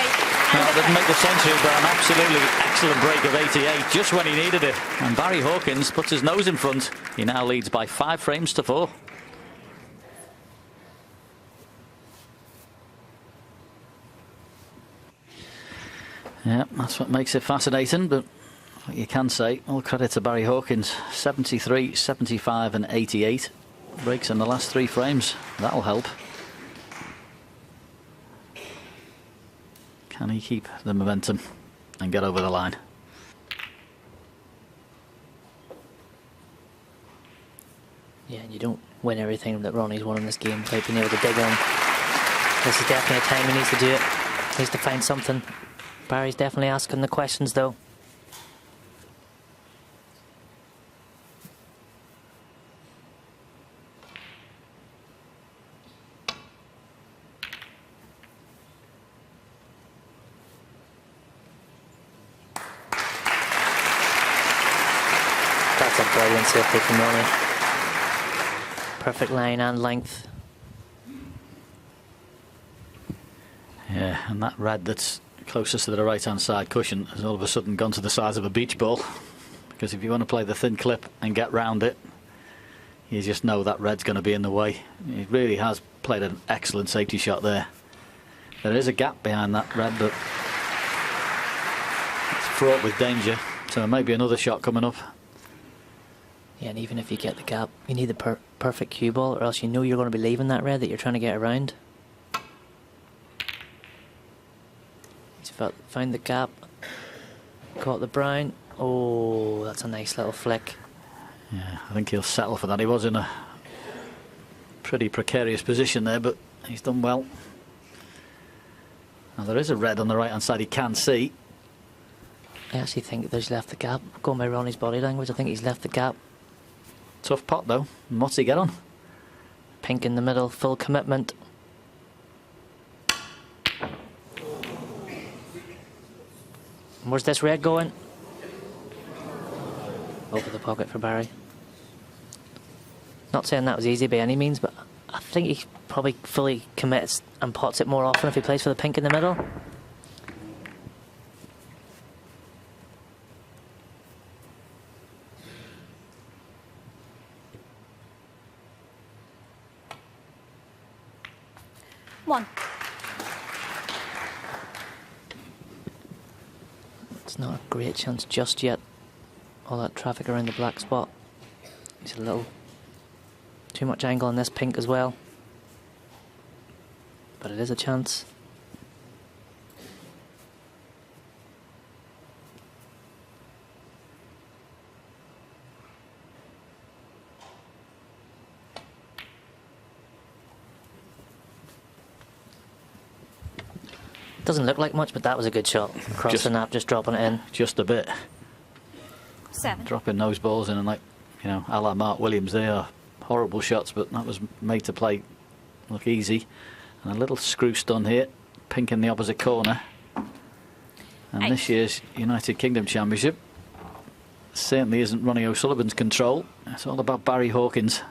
Well, didn't make the century, but an absolutely excellent break of 88 just when he needed it. And Barry Hawkins puts his nose in front. He now leads by 5 frames to 4. Yeah, that's what makes it fascinating, but what you can say, all credit to Barry Hawkins. 73, 75 and 88 breaks in the last 3 frames. That'll help. Can he keep the momentum and get over the line? Yeah, and you don't win everything that Ronnie's won in this game without being able to dig in. This is definitely a time he needs to do it. He needs to find something. Barry's definitely asking the questions, though. That's a brilliant safety from Ronnie. Perfect line and length. Yeah, and that red that's closest to the right-hand side cushion has all of a sudden gone to the size of a beach ball. Because if you want to play the thin clip and get round it, you just know that red's going to be in the way. He really has played an excellent safety shot there. There is a gap behind that red, but it's fraught with danger. So maybe another shot coming up. Yeah, and even if you get the gap, you need the perfect cue ball, or else you know you're going to be leaving that red that you're trying to get around. He's found the gap, caught the brown. Oh, that's a nice little flick. Yeah, I think he'll settle for that. He was in a pretty precarious position there, but he's done well. Now there is a red on the right hand side he can see. I actually think he's left the gap. Going by Ronnie's body language, I think he's left the gap. Tough pot though. And what's he get on? Pink in the middle, full commitment. Where's this red going? Over the pocket for Barry. Not saying that was easy by any means, but I think he probably fully commits and pots it more often if he plays for the pink in the middle. One. It's not a great chance just yet. All that traffic around the black spot. It's a little too much angle on this pink as well. But it is a chance. Doesn't look like much, but that was a good shot. Across the nap, just dropping it in. Just a bit. 7. Dropping those balls in, and like, you know, a la Mark Williams, they are horrible shots, but that was made to play look easy. And a little screw stun here, pink in the opposite corner. And 8. this year's United Kingdom Championship certainly isn't Ronnie O'Sullivan's control. It's all about Barry Hawkins.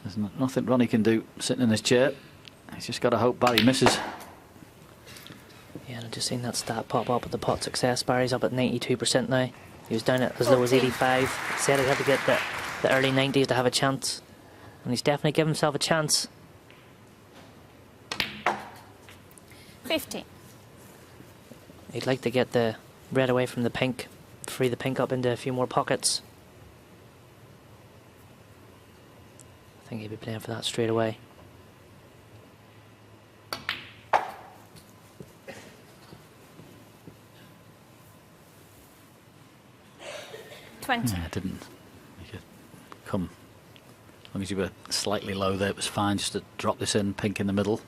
There's nothing Ronnie can do sitting in his chair. He's just got to hope Barry misses. Yeah, and I've just seen that stat pop up with the pot success. Barry's up at 92% now. He was down at as low as 85. He said he had to get the early 90s to have a chance. And he's definitely given himself a chance. 15. He'd like to get the red away from the pink, free the pink up into a few more pockets. I think he'd be playing for that straight away. 20. Yeah, it didn't. You could come, as long as you were slightly low there, it was fine just to drop this in, pink in the middle.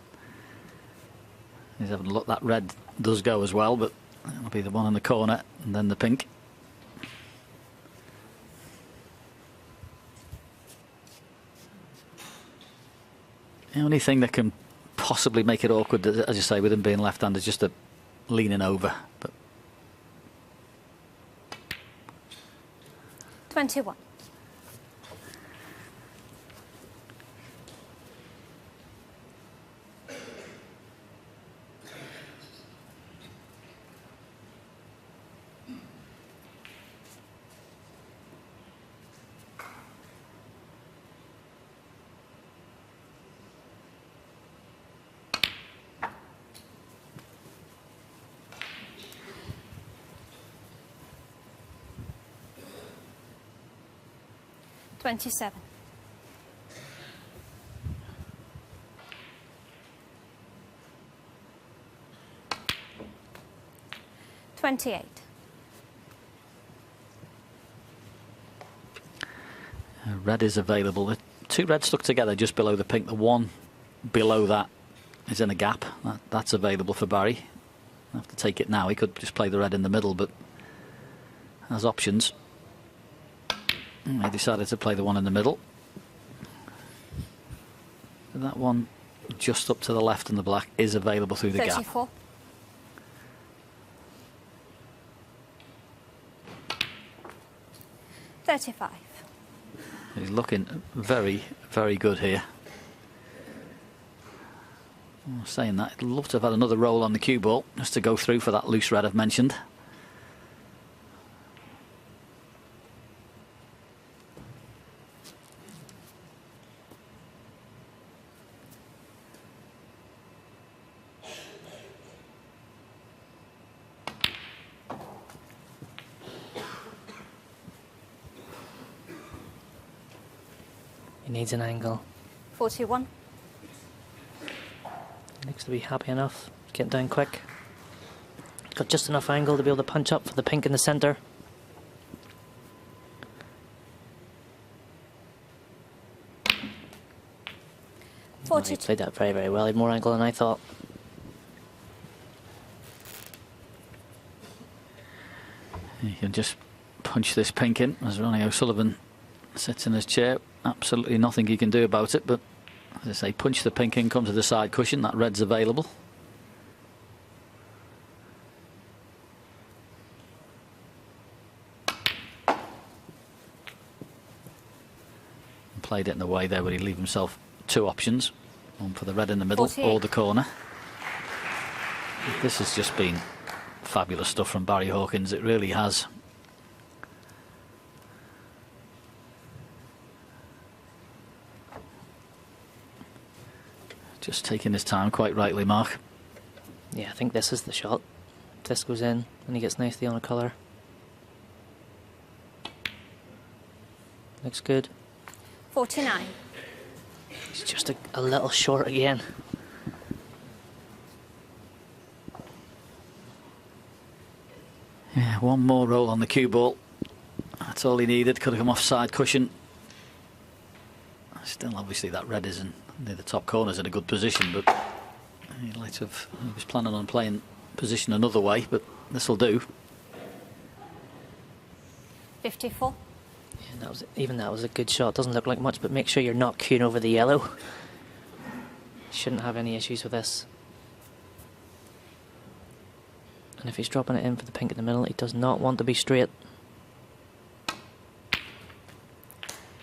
He's having a look, that red does go as well, but it'll be the one in the corner and then the pink. The only thing that can possibly make it awkward, as you say, with him being left-handed, is just a leaning over. But 21. 27. 28. Red is available. The two reds stuck together just below the pink. The one below that is in a gap. That's available for Barry. He'll have to take it now. He could just play the red in the middle, but has options. He decided to play the one in the middle. And that one just up to the left in the black is available through the 34. gap. 35. He's looking very, very good here. Saying that, I'd love to have had another roll on the cue ball just to go through for that loose red I've mentioned. He needs an angle. 41. Looks to be happy enough. Getting down quick. Got just enough angle to be able to punch up for the pink in the centre. Oh, he played that very, very well. He had more angle than I thought. You can just punch this pink in as Ronnie O'Sullivan sits in his chair. Absolutely nothing he can do about it, but as I say, punch the pink in, come to the side cushion. That red's available. Played it in a way there where he'd leave himself two options. One for the red in the middle 48. or the corner. This has just been fabulous stuff from Barry Hawkins. It really has. Just taking his time, quite rightly, Mark. Yeah, I think this is the shot. This goes in and he gets nicely on a colour. Looks good. 49. It's just a little short again. Yeah, one more roll on the cue ball. That's all he needed. Could have come off side cushion. Still, obviously, that red isn't near the top corner's in a good position, but He was planning on playing position another way, but this will do. 54. Yeah, that was a good shot. Doesn't look like much, but make sure you're not queuing over the yellow. Shouldn't have any issues with this. And if he's dropping it in for the pink in the middle, he does not want to be straight.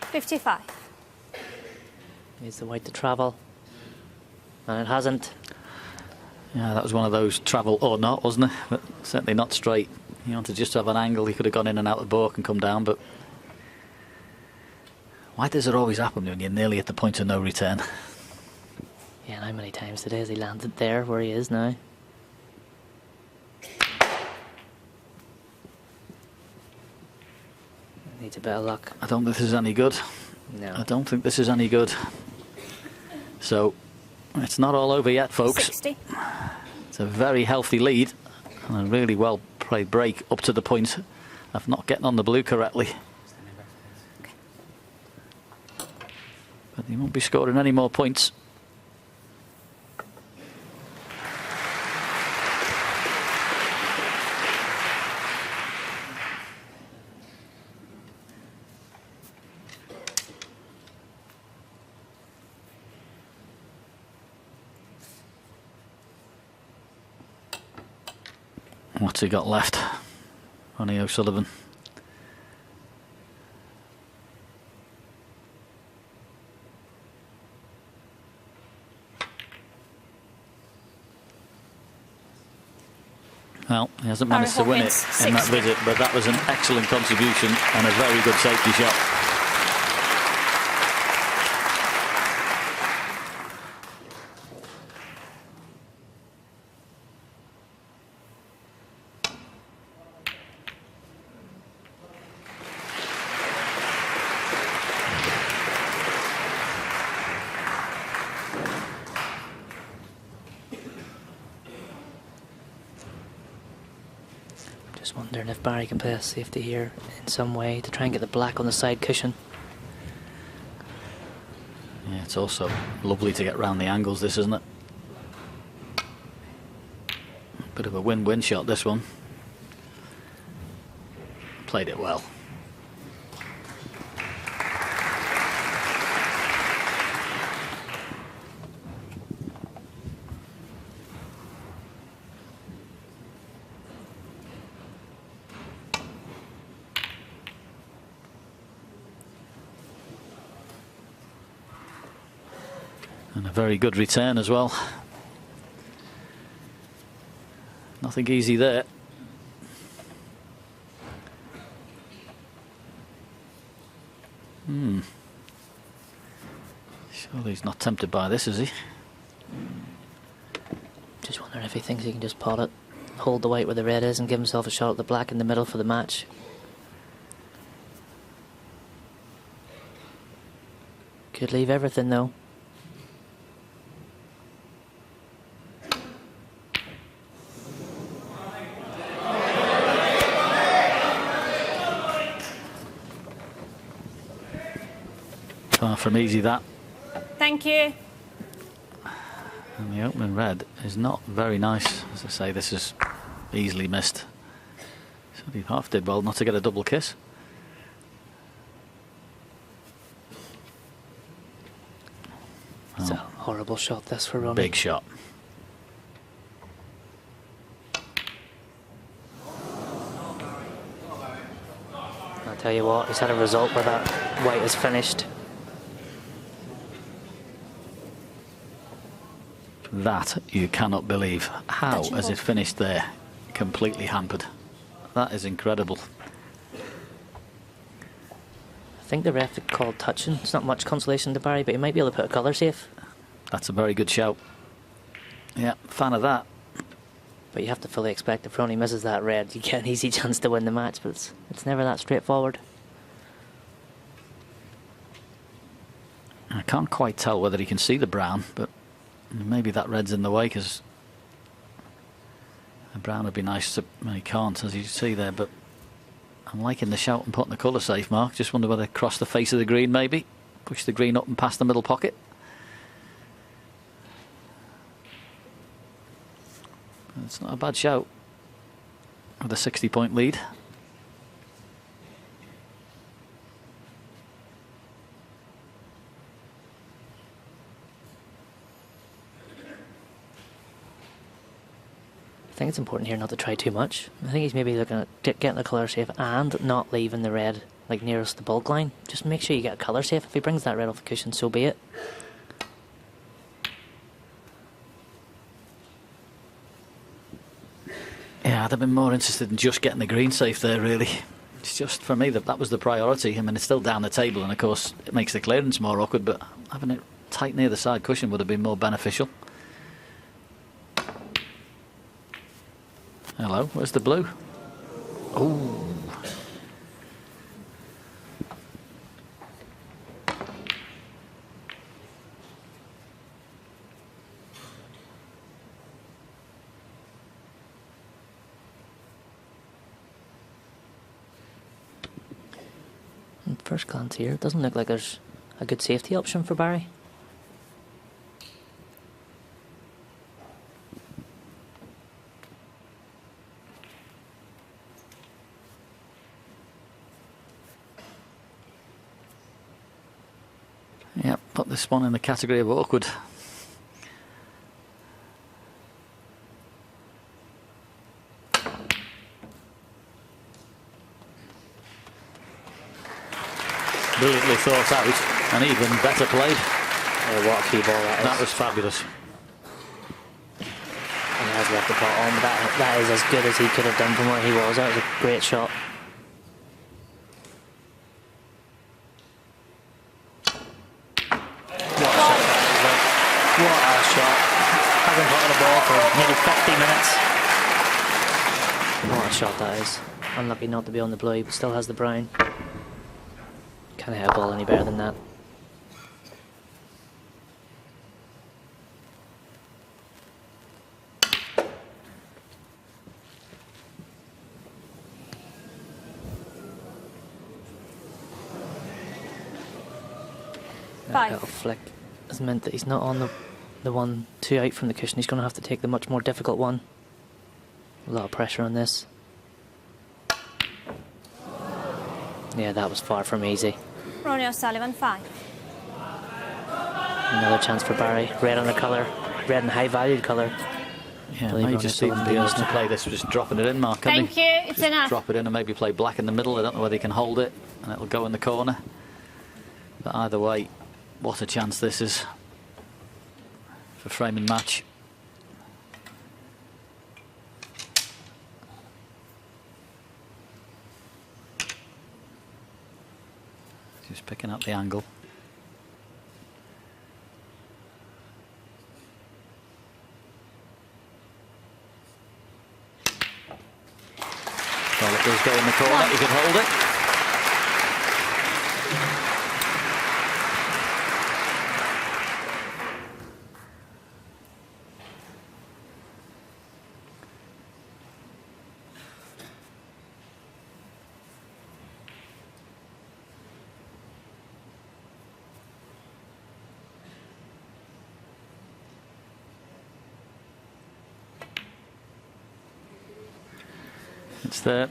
55. Needs the white to travel. And it hasn't. Yeah, that was one of those travel or not, wasn't it? But certainly not straight. He wanted just to have an angle. He could have gone in and out of the balk and come down, but why does it always happen when you're nearly at the point of no return? Yeah, and how many times today has he landed there where he is now? Needs a bit of luck. I don't think this is any good. No. I don't think this is any good. So, it's not all over yet, folks. 60. It's a very healthy lead and a really well played break up to the point of not getting on the blue correctly. But he won't be scoring any more points. What's he got left? Ronnie O'Sullivan. Well, he hasn't managed to win it Hawkins, in that 60. visit, but that was an excellent contribution and a very good safety shot. Just wondering if Barry can play a safety here in some way to try and get the black on the side cushion. Yeah, it's also lovely to get round the angles, this, isn't it? Bit of a win-win shot, this one. Played it well. And a very good return as well. Nothing easy there. Surely he's not tempted by this, is he? Just wondering if he thinks he can just pot it, hold the white where the red is, and give himself a shot at the black in the middle for the match. Could leave everything though. Far from easy, that. Thank you. And the opening red is not very nice. As I say, this is easily missed. So he half did well not to get a double kiss. It's a horrible shot, this, for Ronnie. Big shot. I'll tell you what, he's had a result where that white is finished. That you cannot believe. How has it finished there? Completely hampered. That is incredible. I think the ref called touching. It's not much consolation to Barry, but he might be able to put a colour safe. That's a very good shout. Yeah, fan of that. But you have to fully expect if Ronnie misses that red, you get an easy chance to win the match, but it's never that straightforward. I can't quite tell whether he can see the brown, but maybe that red's in the way, because the brown would be nice to... Well, he can't, as you see there, but I'm liking the shout and putting the colour safe, Mark. Just wonder whether cross the face of the green, maybe. Push the green up and past the middle pocket. It's not a bad shout with a 60-point lead. I think it's important here not to try too much. I think he's maybe looking at getting the colour safe and not leaving the red like nearest the bulk line. Just make sure you get a colour safe. If he brings that red off the cushion, so be it. Yeah, I'd have been more interested in just getting the green safe there, really. It's just, for me, that was the priority. I mean, it's still down the table, and of course, it makes the clearance more awkward, but having it tight near the side cushion would have been more beneficial. Hello, where's the blue? Oh. At first glance here, it doesn't look like there's a good safety option for Barry. Yep, put this one in the category of awkward. Brilliantly thought out and even better played. What a cue ball that is. That was fabulous. And he has left the pot on, but that is as good as he could have done from where he was. That was a great shot. What a shot. Hasn't put on the ball for nearly 50 minutes. What a shot that is. Unlucky not to be on the blue, but still has the brown. Can't hit a ball any better than that. That little flick has meant that he's not on the one two out from the cushion. He's going to have to take the much more difficult one. A lot of pressure on this. Yeah, that was far from easy. RonnieO'Sullivan, 5. Another chance for Barry. Red on the colour. Red and high valued colour. Yeah, may just even be able to play this, just dropping it in, Mark. Thank you, it's just enough. Drop it in and maybe play black in the middle. I don't know whether he can hold it and it'll go in the corner. But either way, what a chance this is for frame and match. Just picking up the angle. Well, it does go in the corner. He could hold it. It's there.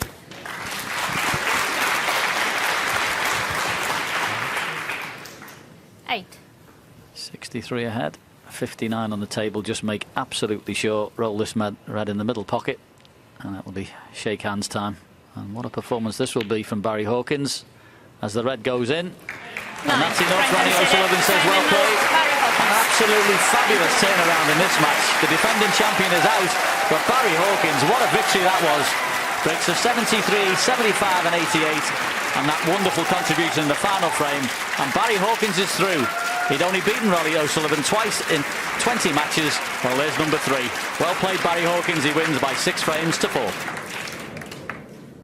Eight. 63 ahead. 59 on the table. Just make absolutely sure. Roll this red in the middle pocket. And that will be shake hands time. And what a performance this will be from Barry Hawkins as the red goes in. And that's enough. RonnieO'Sullivan says well played. An absolutely fabulous turnaround in this match. The defending champion is out. But Barry Hawkins, what a victory that was. Breaks of 73, 75 and 88, and that wonderful contribution in the final frame, and Barry Hawkins is through. He'd only beaten RonnieO'Sullivan twice in 20 matches. Well, there's number 3. Well played, Barry Hawkins. He wins by 6 frames to 4.